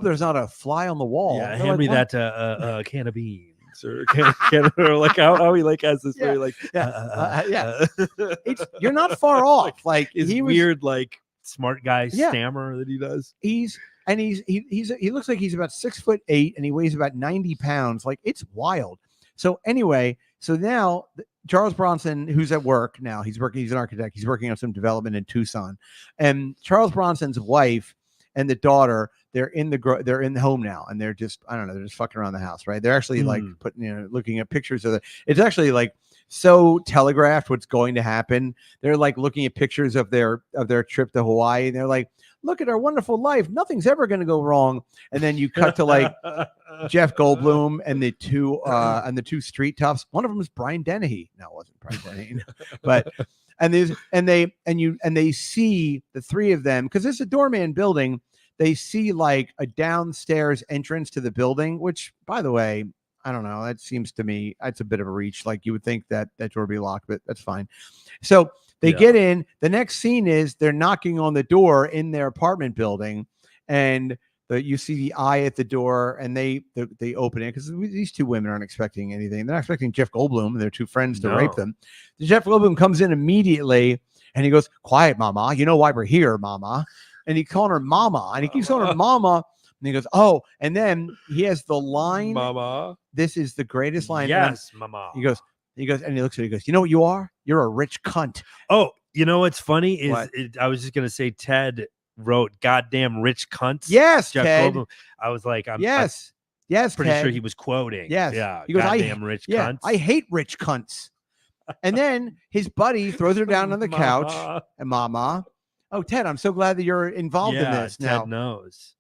there's not a fly on the wall. Yeah, hand me that can of beans or can or like how he like has this very like you're not far off. Like he weird like smart guy stammer that he does. He looks like he's about 6'8" and he weighs about 90 pounds. Like, it's wild. So anyway, so now Charles Bronson, who's at work now, he's an architect. He's working on some development in Tucson, and Charles Bronson's wife and the daughter, they're in the home now, and they're just, I don't know, they're just fucking around the house, right? They're actually like looking at pictures of it's actually like so telegraphed what's going to happen. They're like looking at pictures of their trip to Hawaii, and they're like, look at our wonderful life. Nothing's ever going to go wrong. And then you cut to like Jeff Goldblum and the two street toughs. One of them is Brian Dennehy. No, it wasn't Brian Dennehy, but they see the three of them, because it's a doorman building. They see like a downstairs entrance to the building, which, by the way, I don't know. That seems to me, that's a bit of a reach. Like, you would think that door would be locked, but that's fine. So they get in. The next scene is they're knocking on the door in their apartment building, and you see the eye at the door, and they open it, because these two women aren't expecting anything. They're not expecting Jeff Goldblum and their two friends to rape them. Jeff Goldblum comes in immediately, and he goes, "Quiet, mama. You know why we're here, mama." And he calling her mama, and he keeps calling her mama. And he goes, "Oh," and then he has the line, "Mama." This is the greatest line. Yes, mama. He goes, and he looks at her, he goes, "You know what you are? You're a rich cunt." Oh, you know what's funny is I was just gonna say Ted wrote "goddamn rich cunts." Yes, Jeff Ted. Goldblum. I was like, yes, pretty Ted. sure he was quoting. Yes, yeah. He goes, "Goddamn rich cunts." I hate rich cunts. And then his buddy throws her down on the couch, and mama. Oh, Ted, I'm so glad that you're involved in this now. Ted knows.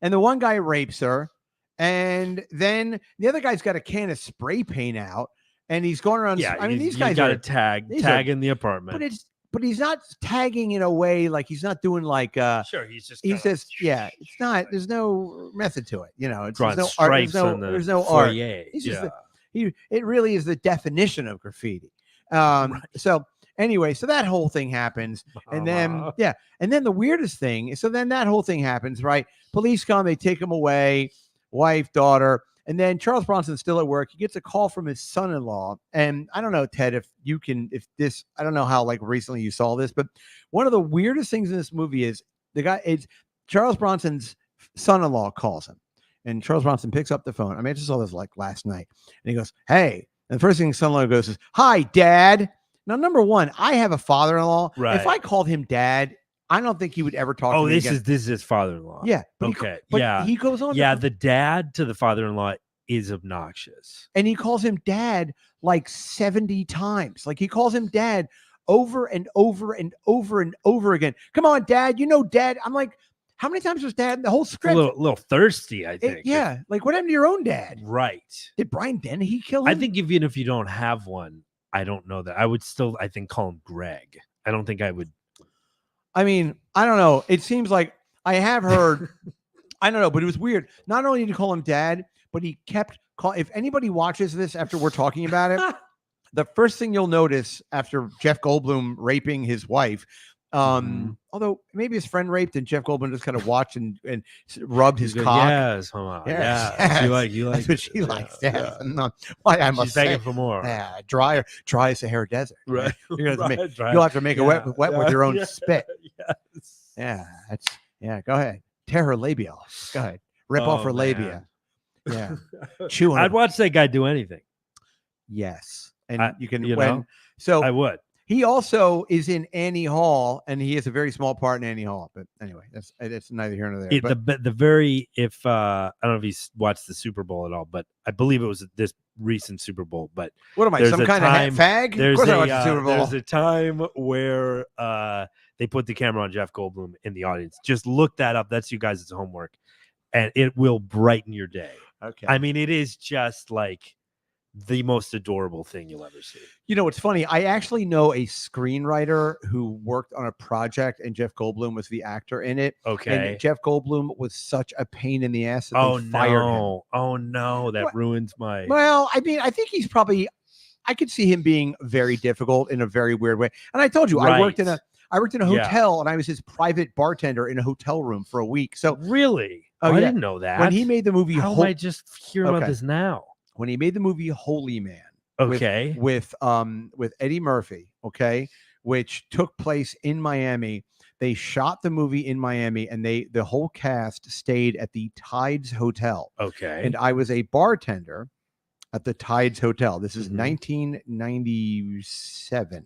And the one guy rapes her, and then the other guy's got a can of spray paint out, and he's going around. Yeah, I mean, these guys got are to tag in the apartment. But he's not tagging in a way like he's not doing like sure, he's just it's not, there's no method to it, you know. It's there's no stripes art, there's no art. He's just it really is the definition of graffiti. So anyway, so that whole thing happens, and then the weirdest thing is, so then that whole thing happens, right? Police come, they take him away, wife, daughter, and then Charles Bronson's still at work. He gets a call from his son-in-law, and I don't know, Ted, I don't know how like recently you saw this, but one of the weirdest things in this movie is Charles Bronson's son-in-law calls him, and Charles Bronson picks up the phone. I mean, I just saw this like last night, and he goes, "Hey," and the first thing his son-in-law goes is, "Hi, Dad." Now, number one, I have a father-in-law. Right. If I called him Dad, I don't think he would ever talk to me again. This is his father-in-law. Yeah. He goes on. Yeah, the dad to the father-in-law is obnoxious. And he calls him Dad like 70 times. Like, he calls him Dad over and over and over and over again. "Come on, Dad. You know Dad." I'm like, how many times was Dad in the whole script? A little thirsty, I think. Like, what happened to your own dad? Right. Did Brian Dennehy kill him? I think even if you don't have one, I don't know that. I would still, I think, call him Greg. I don't think I would. I mean, I don't know. It seems like I have heard, I don't know, but it was weird. Not only did he call him Dad, but he kept calling. If anybody watches this after we're talking about it, the first thing you'll notice after Jeff Goldblum raping his wife, although maybe his friend raped and Jeff Goldblum just kind of watched and rubbed his cock. Yes, hold on. Yes. You like that's what she likes. Yeah. She's begging for more. Yeah, dry as the Sahara Desert. Right. You'll have to make it wet with your own spit. Yes. Yeah. Go ahead. Tear her labia. Go ahead. Rip off her labia. Yeah. Chew on I'd watch that guy do anything. Yes. And you can so I would. He also is in Annie Hall, and he has a very small part in Annie Hall. But anyway, that's neither here nor there. I don't know if he's watched the Super Bowl at all, but I believe it was this recent Super Bowl. But what am I, some kind of fag? Of course I watched the Super Bowl. There's a time where they put the camera on Jeff Goldblum in the audience. Just look that up. That's you guys' homework, and it will brighten your day. Okay. I mean, it is just like the most adorable thing you'll ever see. You know, it's funny. I actually know a screenwriter who worked on a project, and Jeff Goldblum was the actor in it. Okay. And Jeff Goldblum was such a pain in the ass that they fired him. Oh no, that ruins my. Well, I mean, I think he's probably. I could see him being very difficult in a very weird way. And I told you, right. I worked in a hotel, and I was his private bartender in a hotel room for a week. So really, I didn't know that. When he made the movie, how am I just hearing about this now? When he made the movie Holy Man, okay, with Eddie Murphy, okay, which took place in Miami. They shot the movie in Miami, and the whole cast stayed at the Tides Hotel. Okay. And I was a bartender at the Tides Hotel. This is 1997.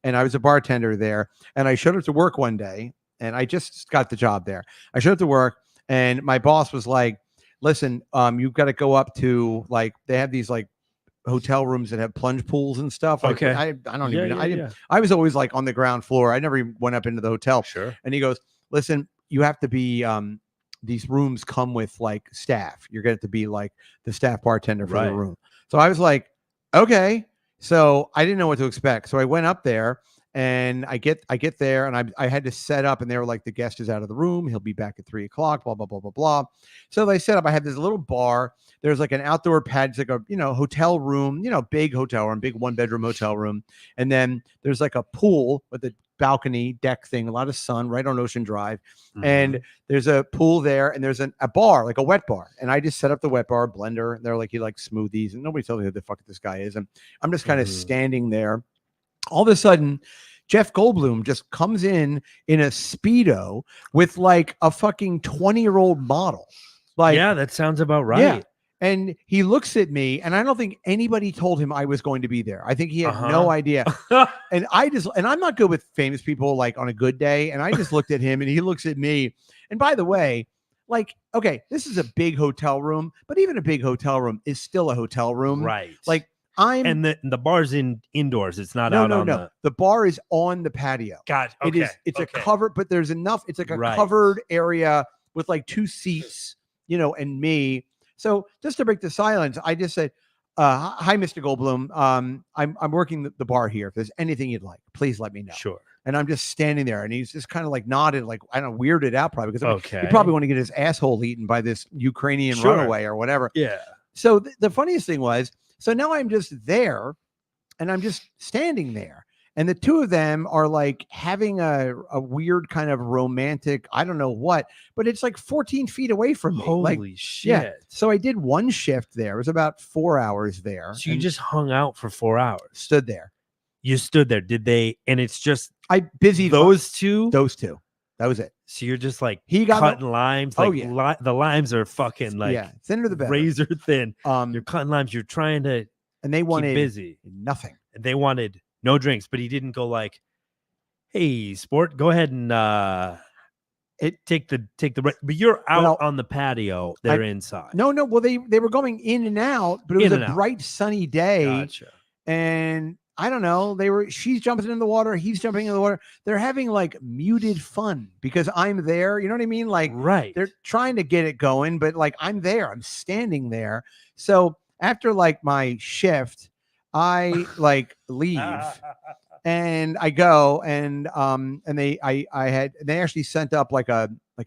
And I was a bartender there. And I showed up to work one day, and I just got the job there. I showed up to work, and my boss was like, listen, you've got to go up to, like, they have these like hotel rooms that have plunge pools and stuff. Like, Okay. I don't even know. I was always like on the ground floor. I never even went up into the hotel. Sure. And he goes, listen, you have to be, these rooms come with like staff. You're going to be like the staff bartender for the room. So I was like, okay. So I didn't know what to expect. So I went up there, and I get there, and I had to set up, and they were like, the guest is out of the room. He'll be back at 3:00, blah, blah, blah, blah, blah. So they set up, I had this little bar. There's like an outdoor pad, it's like a, hotel room, big hotel room, big 1-bedroom hotel room. And then there's like a pool with a balcony deck thing, a lot of sun right on Ocean Drive. And there's a pool there, and there's a bar, like a wet bar. And I just set up the wet bar, blender. And they're like, he likes smoothies, and nobody tells me who the fuck this guy is. And I'm just kind of standing there. All of a sudden, Jeff Goldblum just comes in a Speedo with like a fucking 20-year-old model. Like, yeah, that sounds about right. Yeah. And he looks at me, and I don't think anybody told him I was going to be there. I think he had no idea. And I'm not good with famous people like on a good day. And I just looked at him, and he looks at me. And by the way, like, okay, this is a big hotel room, but even a big hotel room is still a hotel room. Right. Like, and the bar's indoors. It's not out on the bar is on the patio. God, okay. It's a covered, but there's enough. It's like a covered area with like 2 seats, and me. So just to break the silence, I just said, hi, Mr. Goldblum. I'm working the bar here. If there's anything you'd like, please let me know. Sure. And I'm just standing there, and he's just kind of like nodded, like, I don't know, weirded out probably, because he probably want to get his asshole eaten by this Ukrainian runaway or whatever. Yeah. So the funniest thing was, so now I'm just there, and I'm just standing there. And the two of them are like having a weird kind of romantic, I don't know what, but it's like 14 feet away from me. Holy shit. Yeah. So I did one shift there. It was about 4 hours there. So you just hung out for 4 hours. Stood there. You stood there. Did they? And it's just those two. That was it. So you're just like he got cutting limes. Like the limes are fucking like thinner the better. Razor thin. You're cutting limes. You're trying to and they wanted keep busy. Nothing. And they wanted no drinks, but he didn't go like, "Hey, sport, go ahead and take the but you're out on the patio. They're inside. No. Well, they were going in and out, but it was a bright sunny day. Gotcha. And I don't know. She's jumping in the water. He's jumping in the water. They're having like muted fun because I'm there. You know what I mean? Like, they're trying to get it going, but like I'm there. I'm standing there. So after like my shift, I like leave and I go and they actually sent up like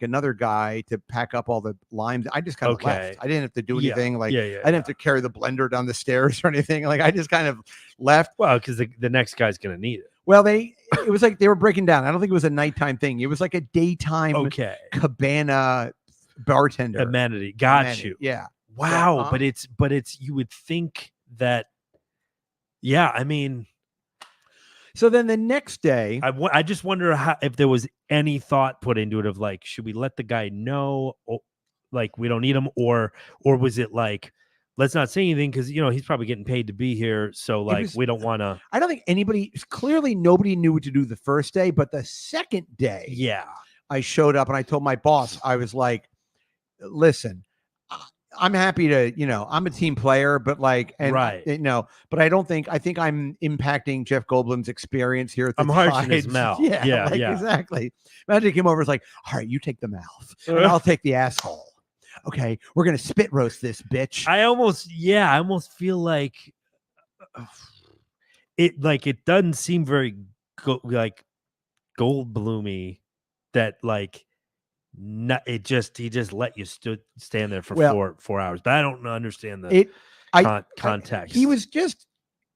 another guy to pack up all the limes. I just kind of left. I didn't have to do anything. I didn't have to carry the blender down the stairs or anything. Like I just kind of left. Well, because the next guy's gonna need it. Well, it was like they were breaking down. I don't think it was a nighttime thing. It was like a daytime cabana bartender amenity. Got you. Yeah. Wow. But it's you would think that. Yeah, I mean. So then the next day, I just wonder if there was any thought put into it of like, should we let the guy know, like we don't need him, or was it like, let's not say anything because he's probably getting paid to be here, so like we don't want to. I don't think clearly nobody knew what to do the first day, but the second day, I showed up and I told my boss, I was like, listen. I'm happy to, I'm a team player, but like, but I think I'm impacting Jeff Goldblum's experience here at the harshing his mouth. Yeah, exactly. Imagine he came over, it's like, all right, you take the mouth and I'll take the asshole. Okay. We're going to spit roast this bitch. I almost feel like it doesn't seem very Goldblum-y that like, no, he just let you stand there for 4 hours, but I don't understand the context. He was just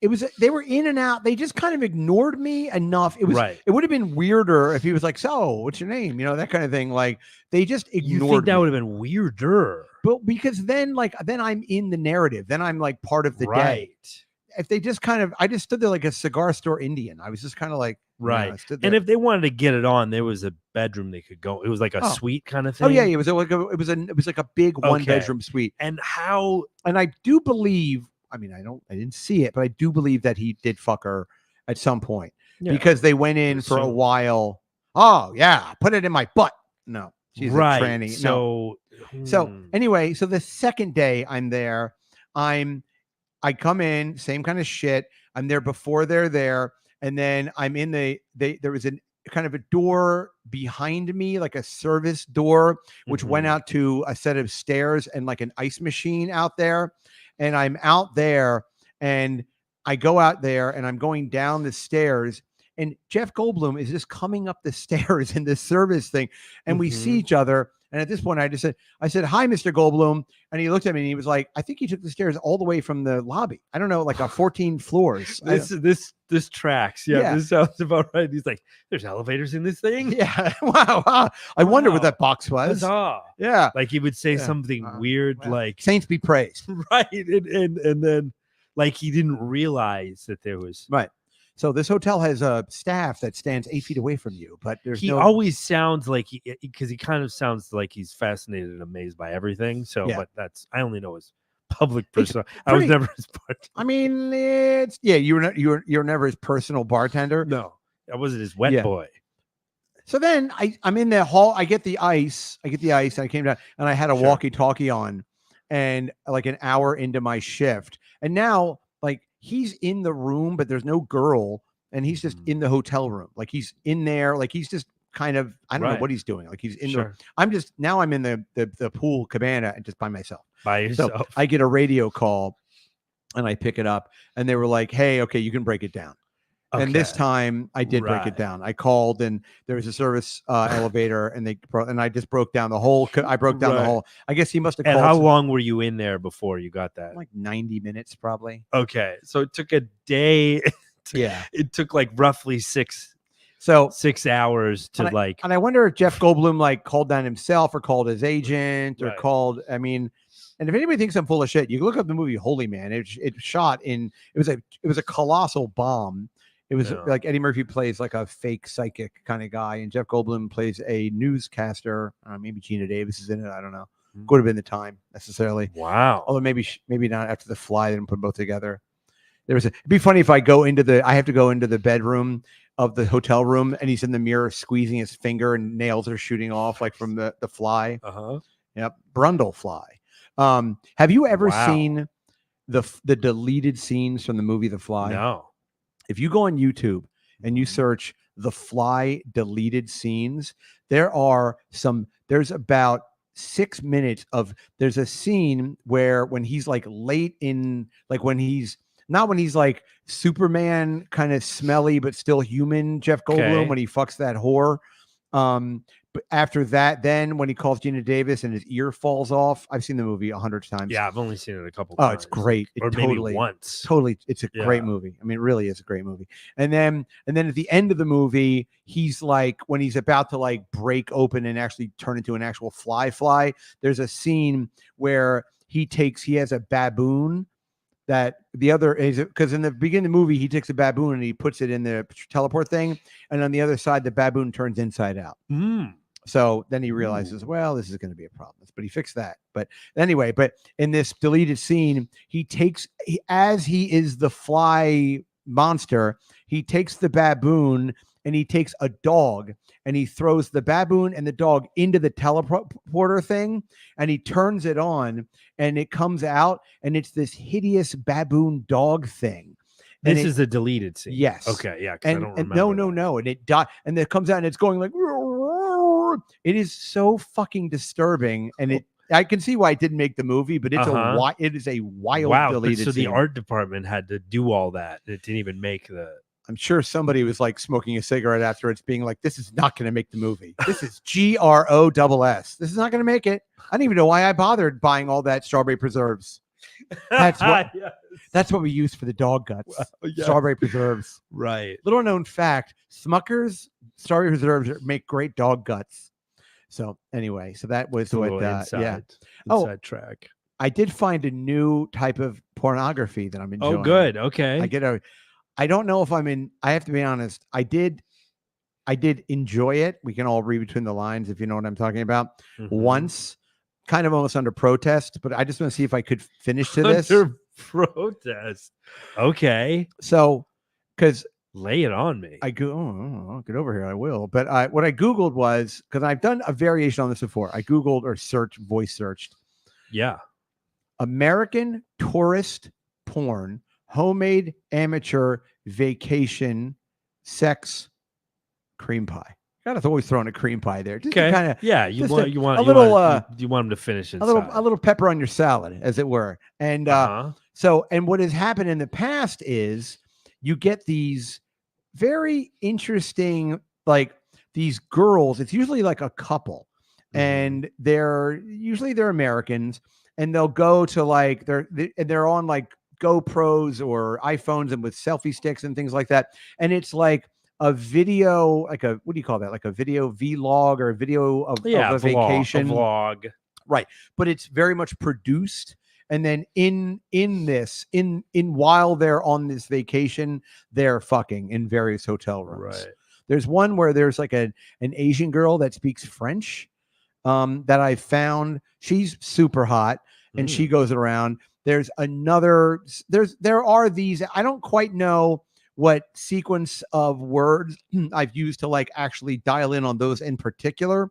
they were in and out. They just kind of ignored me enough. It would have been weirder if he was like, so what's your name? That kind of thing. Like they just ignored you think that would have been weirder. But because then I'm in the narrative. Then I'm like part of the day. if they just kind of, I just stood there like a cigar store Indian. I was just kind of like, right. I stood there. And if they wanted to get it on, there was a bedroom they could go. It was like a suite kind of thing. Oh yeah, it was like a big 1-bedroom suite. And I do believe, I mean, I didn't see it, but I do believe that he did fuck her at some point because they went in for a while. Oh yeah, put it in my butt. No, she's a tranny. So anyway, so the second day I'm there, I come in, same kind of shit. I'm there before they're there, and then I'm in there was a kind of a door behind me, like a service door, which went out to a set of stairs and like an ice machine out there. And I'm out there, and I go out there, and I'm going down the stairs, and Jeff Goldblum is just coming up the stairs in this service thing, and we see each other. And at this point, I said, "Hi, Mr. Goldblum," and he looked at me and he was like, "I think he took the stairs all the way from the lobby. I don't know, like 14 floors." This tracks. Yeah, this sounds about right. He's like, "There's elevators in this thing." Yeah, wow. I wonder what that box was. Huzzah. Yeah, like he would say something weird, like "Saints be praised," right? And then like he didn't realize that there was right. So this hotel has a staff that stands 8 feet away from you, but he always sounds like because he kind of sounds like he's fascinated and amazed by everything. So, but I only know his public persona. I was never his bartender. I mean, you're never his personal bartender. No, I wasn't his wet boy. So then I'm in the hall. I get the ice. And I came down and I had a walkie-talkie on, and like an hour into my shift, and now like. He's in the room, but there's no girl, and he's just in the hotel room. Like he's in there, like he's just kind of, I don't know what he's doing. Like he's in the, I'm in the pool cabana and just by myself. By yourself. So I get a radio call and I pick it up, and they were like, "Hey, okay, you can break it down." Okay. And this time I did break it down. I called, and there was a service elevator, and I just broke down the whole. I broke down the whole. I guess he must have. And how long were you in there before you got that? Like 90 minutes, probably. Okay, so it took a day. It took like roughly 6 hours to like. And I wonder if Jeff Goldblum like called down himself or called his agent or called. I mean. And if anybody thinks I'm full of shit, you can look up the movie Holy Man. It shot in. It was a colossal bomb. It was like Eddie Murphy plays like a fake psychic kind of guy, and Jeff Goldblum plays a newscaster. Maybe Gina Davis is in it. I don't know. Could have been the time necessarily. Wow. Although maybe not after The Fly. They didn't put them both together. It'd be funny if I have to go into the bedroom of the hotel room, and he's in the mirror squeezing his finger, and nails are shooting off like from the Fly. Yep, Brundle Fly. Have you ever seen the deleted scenes from the movie The Fly? No. If you go on YouTube and you search The Fly deleted scenes, there's about 6 minutes there's a scene where when he's like late in, like when he's like Superman kind of smelly, but still human, Jeff Goldblum, when he fucks that whore. But after that, then when he calls Gina Davis and his ear falls off, I've seen the movie 100 times. Yeah, I've only seen it a couple times. Oh, it's great. Maybe once. Totally. It's a great movie. I mean, it really is a great movie. And then at the end of the movie, he's like, when he's about to like break open and actually turn into an actual fly, there's a scene where he has a baboon that the other is, because in the beginning of the movie, he takes a baboon and he puts it in the teleport thing. And on the other side, the baboon turns inside out. So then he realizes, well, this is going to be a problem. But he fixed that. But anyway, in this deleted scene, as he is the fly monster, he takes the baboon and he takes a dog and he throws the baboon and the dog into the teleporter thing, and he turns it on and it comes out, and it's this hideous baboon dog thing. This is a deleted scene. Yes. Okay. Yeah. And no. And it died, and it comes out and it's going like, it is so fucking disturbing. And I can see why it didn't make the movie, but it is a wild deleted so scene. The art department had to do all that. It didn't even make the. I'm sure somebody was like smoking a cigarette afterwards, being like, "This is not going to make the movie. This is GROSS. This is not going to make it." I don't even know why I bothered buying all that strawberry preserves. That's what we use for the dog guts. Strawberry preserves. Right. Little known fact: Smucker's strawberry preserves make great dog guts. So anyway, that was what. Inside track. I did find a new type of pornography that I'm enjoying. Oh, good. Okay. I don't know if I have to be honest. I did enjoy it. We can all read between the lines if you know what I'm talking about. Once, kind of almost under protest, but I just want to see if I could finish to this. Under protest. Okay. So, because lay it on me. I go, I'll get over here. I will. But what I Googled was, because I've done a variation on this before. I Googled or voice searched. Yeah. American tourist porn, homemade amateur vacation, sex, cream pie. Gotta always throw in a cream pie there. Just okay. Kind of, yeah. You want them to finish it. A little pepper on your salad, as it were. And so what has happened in the past is you get these very interesting, like these girls. It's usually like a couple, and they're Americans, and they'll go to like they're on like GoPros or iPhones and with selfie sticks and things like that, and it's like a video, like what do you call that? Like a video vlog or a video of a vacation. A vlog. Right. But it's very much produced. And then in while they're on this vacation, they're fucking in various hotel rooms. Right. There's one where there's like an Asian girl that speaks French that I found. She's super hot and she goes around. There's another, there are these, I don't quite know what sequence of words I've used to like actually dial in on those in particular.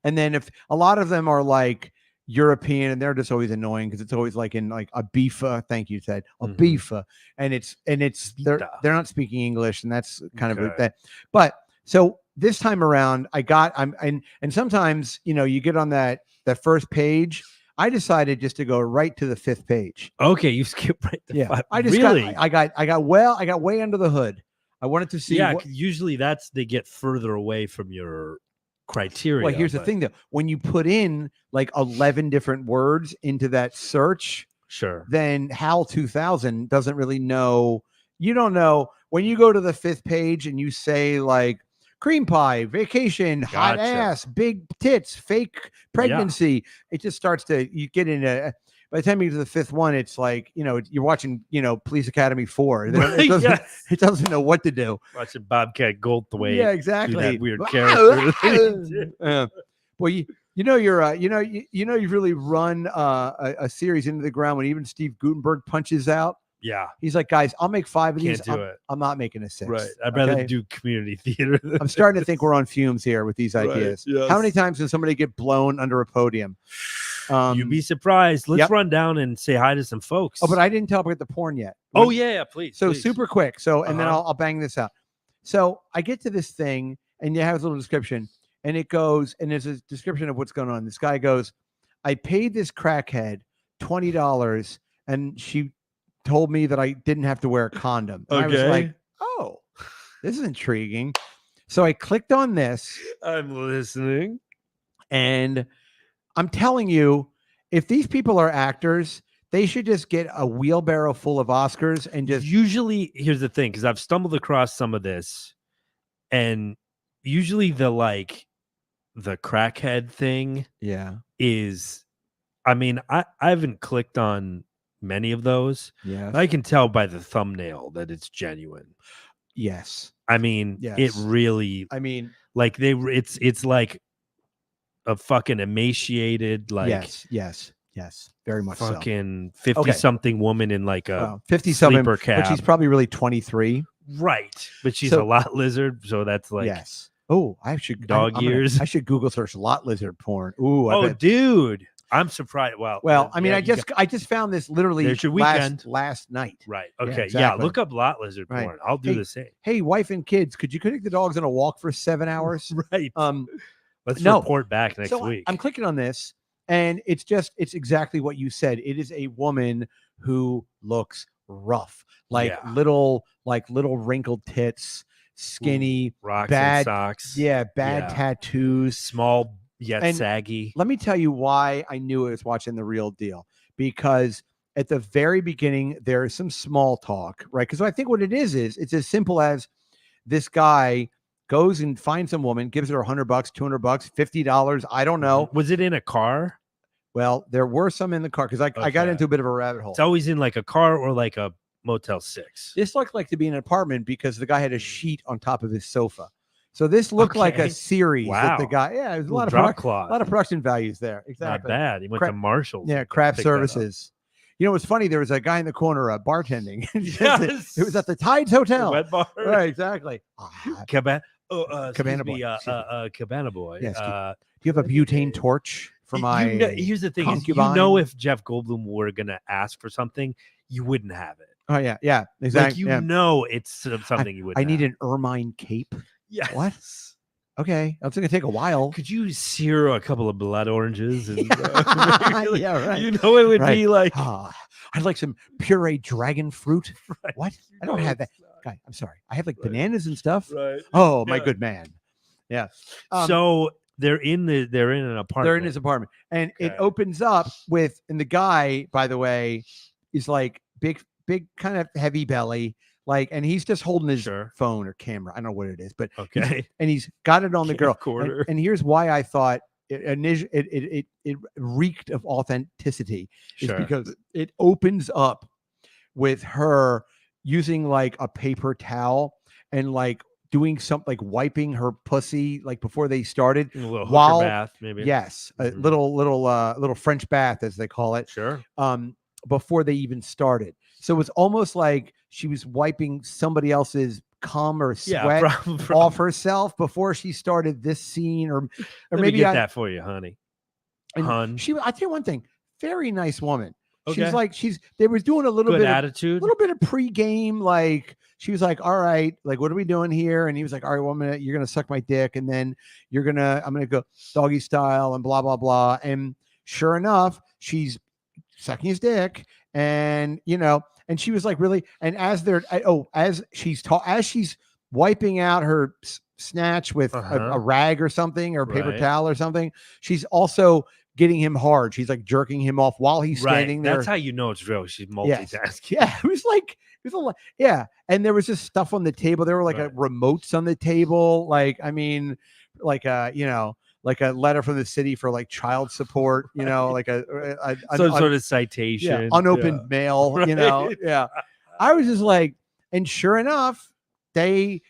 And then if a lot of them are like European and they're just always annoying because it's always like in like a beefa. Thank you, Ted. A beefa. And it's they're not speaking English, and that's kind of that. But so this time around, and sometimes, you know, you get on that first page. I decided just to go right to the 5th page. Okay, you skip right to 5. I just I got way under the hood. I wanted to see. Yeah, usually they get further away from your criteria. Well, here's the thing though. When you put in like 11 different words into that search, sure, then HAL 2000 doesn't really know. You don't know when you go to the 5th page and you say like cream pie, vacation, hot ass, big tits, fake pregnancy. It just starts to, you get into, by the time you get to the 5th one, it's like, you know, you're watching, you know, Police Academy 4. It doesn't know what to do. Watching Bobcat Goldthwait. Yeah, exactly. That weird character. Well, you've really run a series into the ground when even Steve Gutenberg punches out. Yeah. He's like, guys, I'll make 5 of these. Can't do it. I'm not making a 6th. Right. I'd rather do community theater. I'm starting to think we're on fumes here with these ideas. Right, yes. How many times does somebody get blown under a podium? You'd be surprised. Let's run down and say hi to some folks. Oh, but I didn't tell about the porn yet. Oh, yeah, please. So super quick. So, and then I'll bang this out. So I get to this thing and you have a little description and it goes, and there's a description of what's going on. This guy goes, I paid this crackhead $20 and she told me that I didn't have to wear a condom. And I was like, oh, this is intriguing. So I clicked on this. I'm listening. And I'm telling you, if these people are actors, they should just get a wheelbarrow full of Oscars and just. Usually, here's the thing, because I've stumbled across some of this, and usually the crackhead thing is, I mean, I haven't clicked on many of those. Yeah, I can tell by the thumbnail that it's genuine. Yes. I mean, it really, I mean, like it's like a fucking emaciated, like yes, very much fucking 50-something woman in like a 50-something sleeper cab. But she's probably really 23. Right. But she's a lot lizard, so that's like Oh, I should dog ears. I should Google search lot lizard porn. Ooh, dude. I'm surprised. Well, I mean, I just found this literally last night. Right. Okay. Exactly. Look up lot lizard porn. I'll do the same. Hey, wife and kids, could you take the dogs on a walk for 7 hours? Right. Let's report back next week. I'm clicking on this, and it's exactly what you said. It is a woman who looks rough, like little wrinkled tits, skinny, rocks bad and socks. Yeah, bad tattoos, small yet saggy. Let me tell you why I knew I was watching The Real Deal, because at the very beginning there is some small talk, right? Because I think what it is it's as simple as this guy goes and finds some woman, gives her $100, $200, $50. I don't know. Was it in a car? Well, there were some in the car because I got into a bit of a rabbit hole. It's always in like a car or like a Motel 6. This looked like to be an apartment because the guy had a sheet on top of his sofa. So this looked like a series that the guy. Yeah, there's a lot of production values there. Exactly. Not bad. He went to Marshall's. Yeah, craft services. You know, what's funny? There was a guy in the corner bartending. Yes. It was at the Tides Hotel. Wet bar. Right, exactly. Cabana boy. Cabana boy. Yes. Do you have a butane torch for my here's the thing. concubine? Is, if Jeff Goldblum were going to ask for something, you wouldn't have it. Oh, yeah, exactly. Like, it's something you would. I need an ermine cape. Yes. What? Okay, that's gonna take a while. Could you sear a couple of blood oranges? And, yeah, right. It would be like. I'd like some pureed dragon fruit. Right. What? I don't have that. Guy, I'm sorry. I have like bananas and stuff. Right. Oh, my good man. Yeah. So they're in an apartment. They're in his apartment, and it opens up with, and the guy, by the way, is like big kind of heavy belly. Like, and he's just holding his phone or camera. I don't know what it is, but and he's got it on the girl. And here's why I thought it reeked of authenticity, is because it opens up with her using like a paper towel and like doing something, like wiping her pussy, like before they started, a little hooker bath, maybe. Yes, a little French bath, as they call it. Sure. Before they even started. So it was almost like she was wiping somebody else's cum or sweat off herself before she started this scene, or Let maybe me get that for you, honey. I tell you one thing, very nice woman. Okay. She's like, they were doing a little good bit attitude, a little bit of pregame. Like, she was like, all right, like, what are we doing here? And he was like, all right, well, you're going to suck my dick. And then I'm going to go doggy style and blah, blah, blah. And sure enough, she's sucking his dick, and and she was like, really, and as she's wiping out her snatch with a rag or something, or a paper towel or something, she's also getting him hard. She's like jerking him off while he's standing there. That's how you know it's real. She's multitasking. Yeah, it was a lot. Yeah, and there was just stuff on the table. There were like remotes on the table. Like, I mean, like like a letter from the city for like child support, like some sort of citation, unopened mail, Yeah. I was just like, and sure enough, they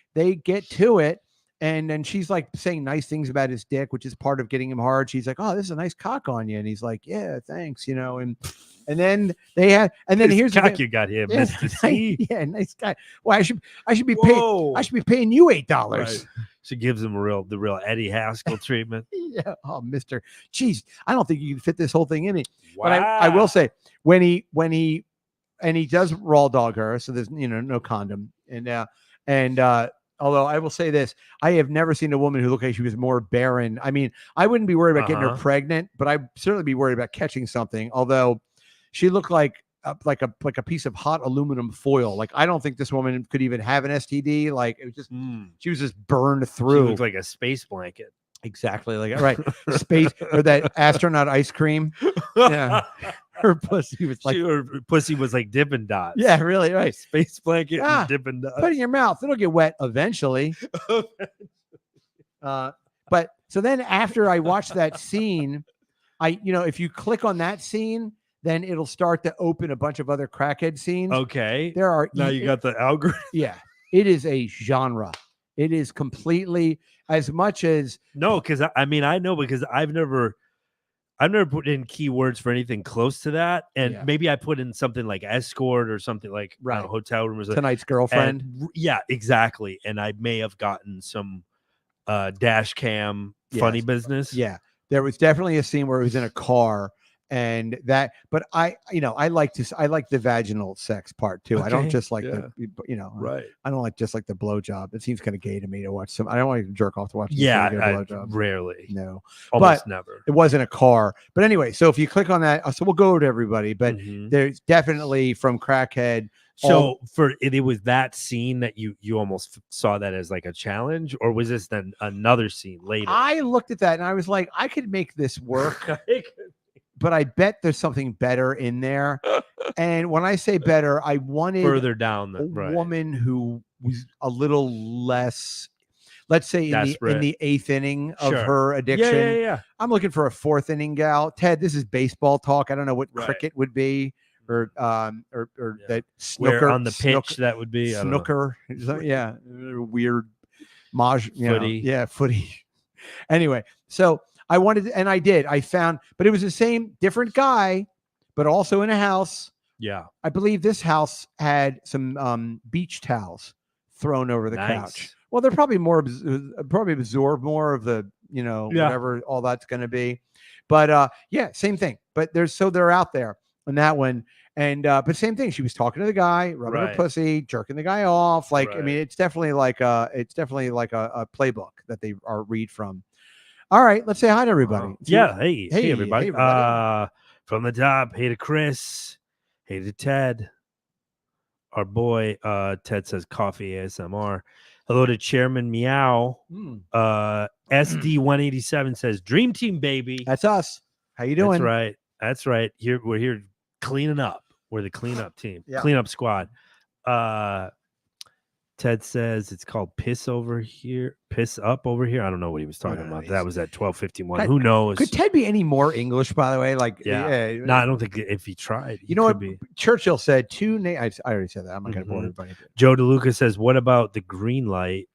get to it. And then she's like saying nice things about his dick, which is part of getting him hard. She's like, "Oh, this is a nice cock on you," and he's like, "Yeah, thanks," and then they had, and then here's cock you got here, Mr. C. Yeah, nice guy. Well, I should be paying you $8. Right. She gives him the real Eddie Haskell treatment. Yeah. Oh, Mr. Geez, I don't think you can fit this whole thing in me. Wow. But I will say, when he does raw dog her, so there's no condom, and although I will say this, I have never seen a woman who looked like she was more barren. I mean, I wouldn't be worried about getting her pregnant, but I'd certainly be worried about catching something. Although she looked like a piece of hot aluminum foil. Like, I don't think this woman could even have an STD. Like, it was just she was just burned through. She looked like a space blanket. Exactly, like space, or that astronaut ice cream. Yeah, her pussy was like Dippin' Dots. Yeah, really, right. Space blanket and Dippin' Dots. Put it in your mouth; it'll get wet eventually. But so then after I watched that scene, if you click on that scene, then it'll start to open a bunch of other crackhead scenes. Okay, there are now you got the algorithm. Yeah, it is a genre. It is completely, as much as because I know, because I've never put in keywords for anything close to that, and maybe I put in something like escort or something like hotel room or tonight's girlfriend. Yeah, exactly. And I may have gotten some dash cam funny business. Yeah, there was definitely a scene where it was in a car. And that, but I like the vaginal sex part too. Okay. I don't just like right. I don't like just like the blowjob. It seems kind of gay to me to watch some. I don't want to jerk off to watch. Blowjob. Rarely. No, almost never. It wasn't a car. But anyway, so if you click on that, so we'll go to everybody. But there's definitely from crackhead. So it was that scene that you almost saw that as like a challenge, or was this then another scene later? I looked at that and I was like, I could make this work. But I bet there's something better in there. And when I say better, I wanted further down woman who was a little less, let's say in the 8th inning of her addiction. Yeah. I'm looking for a 4th inning gal. Ted, this is baseball talk. I don't know what cricket would be, or that snooker. Where on the pitch that would be snooker. Yeah, weird footy. Footy. Anyway, so I wanted, and I did. I found, but it was the same, different guy, but also in a house. Yeah, I believe this house had some beach towels thrown over the couch. Well, they're probably absorb more of the, whatever all that's going to be. But same thing. But they're out there on that one. And but same thing. She was talking to the guy, rubbing her pussy, jerking the guy off. Like, I mean, it's definitely like a playbook that they are read from. All right, let's say hi to everybody. Hey everybody. From the top, hey to Chris, hey to Ted. Our boy Ted says coffee ASMR. Hello to Chairman Meow. SD187 says Dream Team, baby. That's us. How you doing? That's right. We're here cleaning up. We're the cleanup team. Cleanup squad. Ted says it's called piss over here. Piss up over here. I don't know what he was talking about. That was at 12:51. Who knows? Could Ted be any more English, by the way? Like, no, I don't think if he tried. You know what? Churchill said I already said that. I'm not going to bore everybody. Joe DeLuca says, what about the green light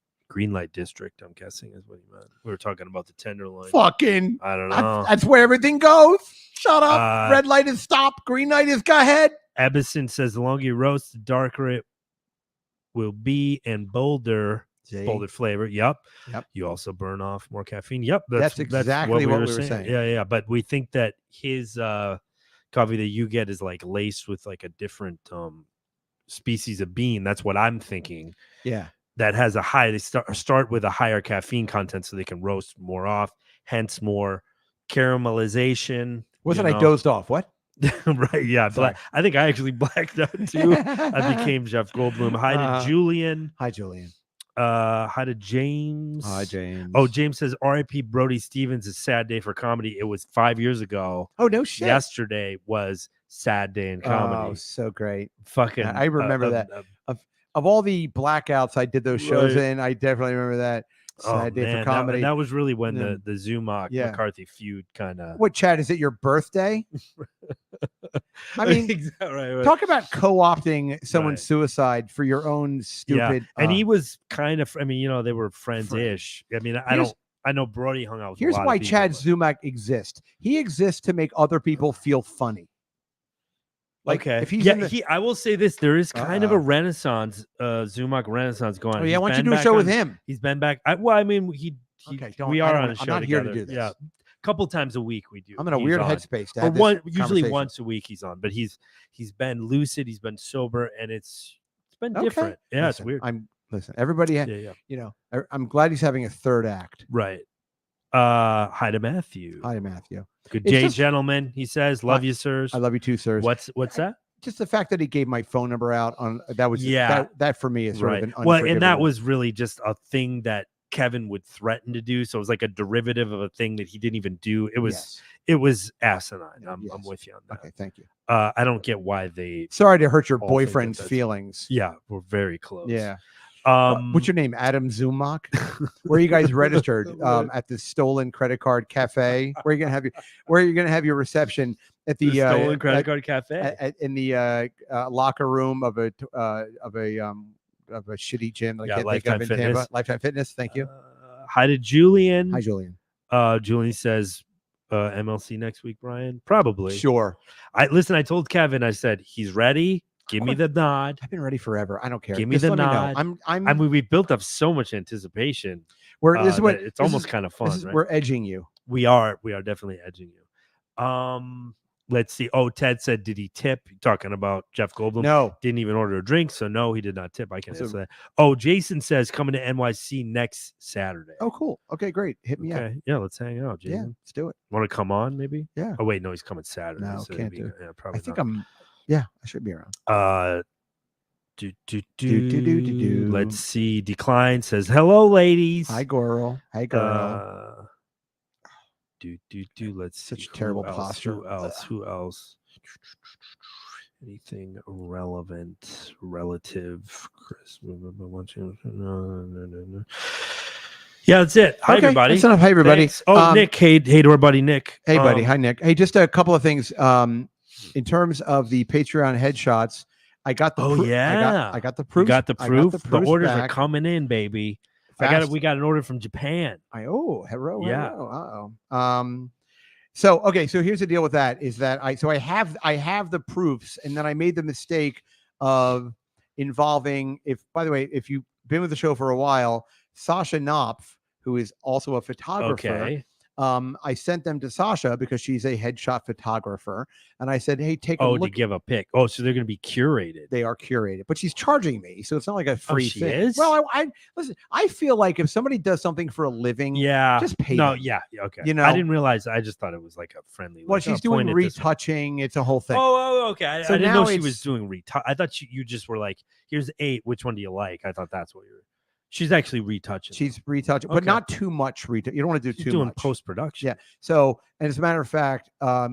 district? I'm guessing is what he meant. We were talking about the Tenderloin. Fucking, I don't know. That's where everything goes. Shut up. Red light is stop. Green light is go ahead. Ebison says, the longer you roast, the darker it will be, and bolder flavor. Yep. You also burn off more caffeine. Yep. That's exactly what we were saying. Yeah. But we think that his coffee that you get is like laced with like a different species of bean. That's what I'm thinking. Yeah. That has they start with a higher caffeine content so they can roast more off, hence more caramelization. Wasn't I dozed off? What? Right, yeah. I think I actually blacked out too. I became Jeff Goldblum. Hi to Julian. Hi, Julian. Hi to James. Hi, James. Oh, James says R.I.P. Brody Stevens is sad day for comedy. It was 5 years ago. Oh, no shit. Yesterday was sad day in comedy. Oh, so great. Fucking. I remember that. Of all the blackouts I did those shows in, I definitely remember that. Sad day for comedy. That was really when the Zumach McCarthy feud kind of. What, Chad? Is it your birthday? I mean, talk about co-opting someone's suicide for your own stupid. And he was kind of. I mean, they were friends-ish. I mean, I know Brody hung out with. Here's a lot why of people, Chad Zumach exists. He exists to make other people feel funny. Like, if he's I will say this: there is kind of a renaissance, Zumach renaissance going on. Oh yeah, why don't you do a show with him? He's been back. We are on a show. I'm not here to do this. Yeah, a couple times a week we do. I'm in a weird headspace. Usually once a week he's on, but he's been lucid, he's been sober, and it's been different. Yeah, it's weird. Everybody. I'm glad he's having a third act. Right. Hi to Matthew. Hi to Matthew. Good day, gentlemen. He says, "Love you, sirs." I love you too, sirs. What's that? Just the fact that he gave my phone number out on that was that for me is sort of an unforgivable. And that was really just a thing that Kevin would threaten to do. So it was like a derivative of a thing that he didn't even do. It was asinine. I'm with you on that. Okay, thank you. I don't get why they. Sorry to hurt your boyfriend's feelings. Yeah, we're very close. Yeah. What's your name? Adam Zumach? Where are you guys registered? At the Stolen Credit Card Cafe. Where are you gonna have your reception? At the Stolen Credit Card Cafe. In the locker room of a shitty gym. Lifetime Fitness. Lifetime Fitness. Thank you. Hi to Julian. Hi, Julian. Julian says MLC next week, Brian. Probably. Sure. I told Kevin. I said he's ready. Give me the nod. I've been ready forever. I don't care. Give me the nod. I mean, we built up so much anticipation. It's almost kind of fun. Right? We're edging you. We are definitely edging you. Let's see. Oh, Ted said, did he tip? Talking about Jeff Goldblum. No. Didn't even order a drink. So no, he did not tip. I can answer that. Oh, Jason says coming to NYC next Saturday. Oh, cool. Okay, great. Hit me up. Yeah, let's hang out, Jason. Yeah, let's do it. Want to come on maybe? Yeah. Oh, wait, no, he's coming Saturday. No, so can't do. Yeah, probably I think not. I should be around. Let's see. Decline says, hello, ladies. Hi, girl. Hi, girl. Let's see. Such terrible posture. Who else? Anything relevant, relative? Chris. No. Yeah, that's it. Hi, Okay, everybody. that's enough. Hi, everybody. Thanks. Oh, Nick. Hey to our buddy Nick. Hey, buddy. Hi, Nick. Hey, just a couple of things. In terms of the Patreon headshots, I got the. I got the proof. You got the proof. The orders back. are coming in, baby. Fast. We got an order from Japan. Hello. Yeah. Uh-oh. So okay, so here's the deal with that is that I have the proofs, and then I made the mistake of involving, by the way, if you've been with the show for a while, Sasha Knopf, who is also a photographer. Okay. I sent them to Sasha because she's a headshot photographer, and I said, "Hey, take a look." To give a pic. Oh, so they're going to be curated. They are curated, but she's charging me, so it's not like a free she thing. Is? Well, I listen. I feel like if somebody does something for a living, just pay them. Yeah, okay. You know, I didn't realize. I just thought it was like a friendly. Well, she's doing retouching. It's a whole thing. Oh, okay. So I didn't know she was doing retouch. I thought you just were like, "Here's 8. Which one do you like?" I thought that's what you were. She's actually retouching. She's retouching, but not too much retouch. You don't want to do too much. Post-production. Yeah. So, and as a matter of fact,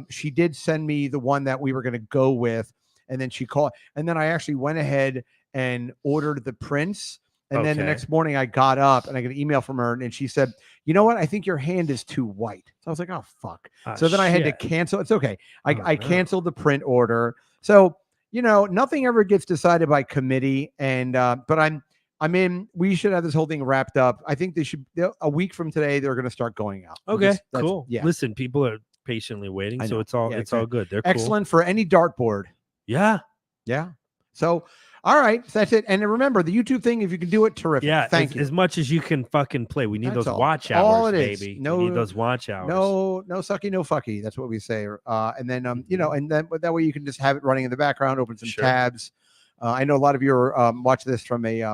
she did send me the one that we were going to go with, and then she called, and then I actually went ahead and ordered the prints. And then the next morning I got up and I got an email from her, and she said, "You know what? I think your hand is too white." So I was like, "Oh, fuck." So then I had to cancel. It's okay. I canceled the print order. So, nothing ever gets decided by committee. And, but we should have this whole thing wrapped up. I think a week from today, they're going to start going out. Okay, cool. Yeah. Listen, people are patiently waiting, so it's all all good. They're excellent for any dartboard. Yeah. Yeah. So, all right, that's it. And remember, the YouTube thing, if you can do it, terrific. Yeah, thank you. As much as you can fucking play. We need those watch hours, all it is. Baby. We need those watch hours. No sucky, no fucky. That's what we say. And then, and then that way you can just have it running in the background, open some tabs. I know a lot of you are watch this from a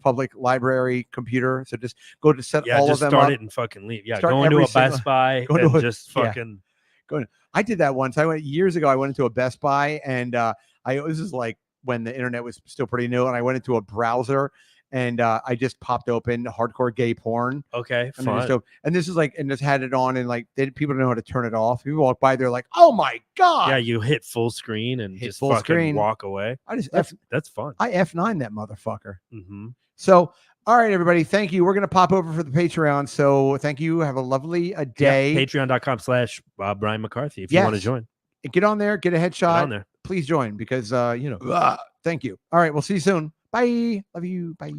public library computer, so just go to set all of them up. Start it and fucking leave. Yeah, go into a Best Buy and just fucking go. I did that once. I went years ago. I went into a Best Buy, and this is like when the internet was still pretty new, and I went into a browser. And I just popped open hardcore gay porn. Okay, fine. And this is like, and just had it on, and like people don't know how to turn it off. People walk by, they're like, "Oh my god!" Yeah, you hit full screen and just fucking walk away. That's fun. I F9 that motherfucker. Mm-hmm. So, all right, everybody, thank you. We're gonna pop over for the Patreon. So, thank you. Have a lovely day. Yeah, Patreon.com/Brian McCarthy if you want to join. Get on there, get a headshot. Get on there. Please join because thank you. All right, we'll see you soon. Bye. Love you. Bye.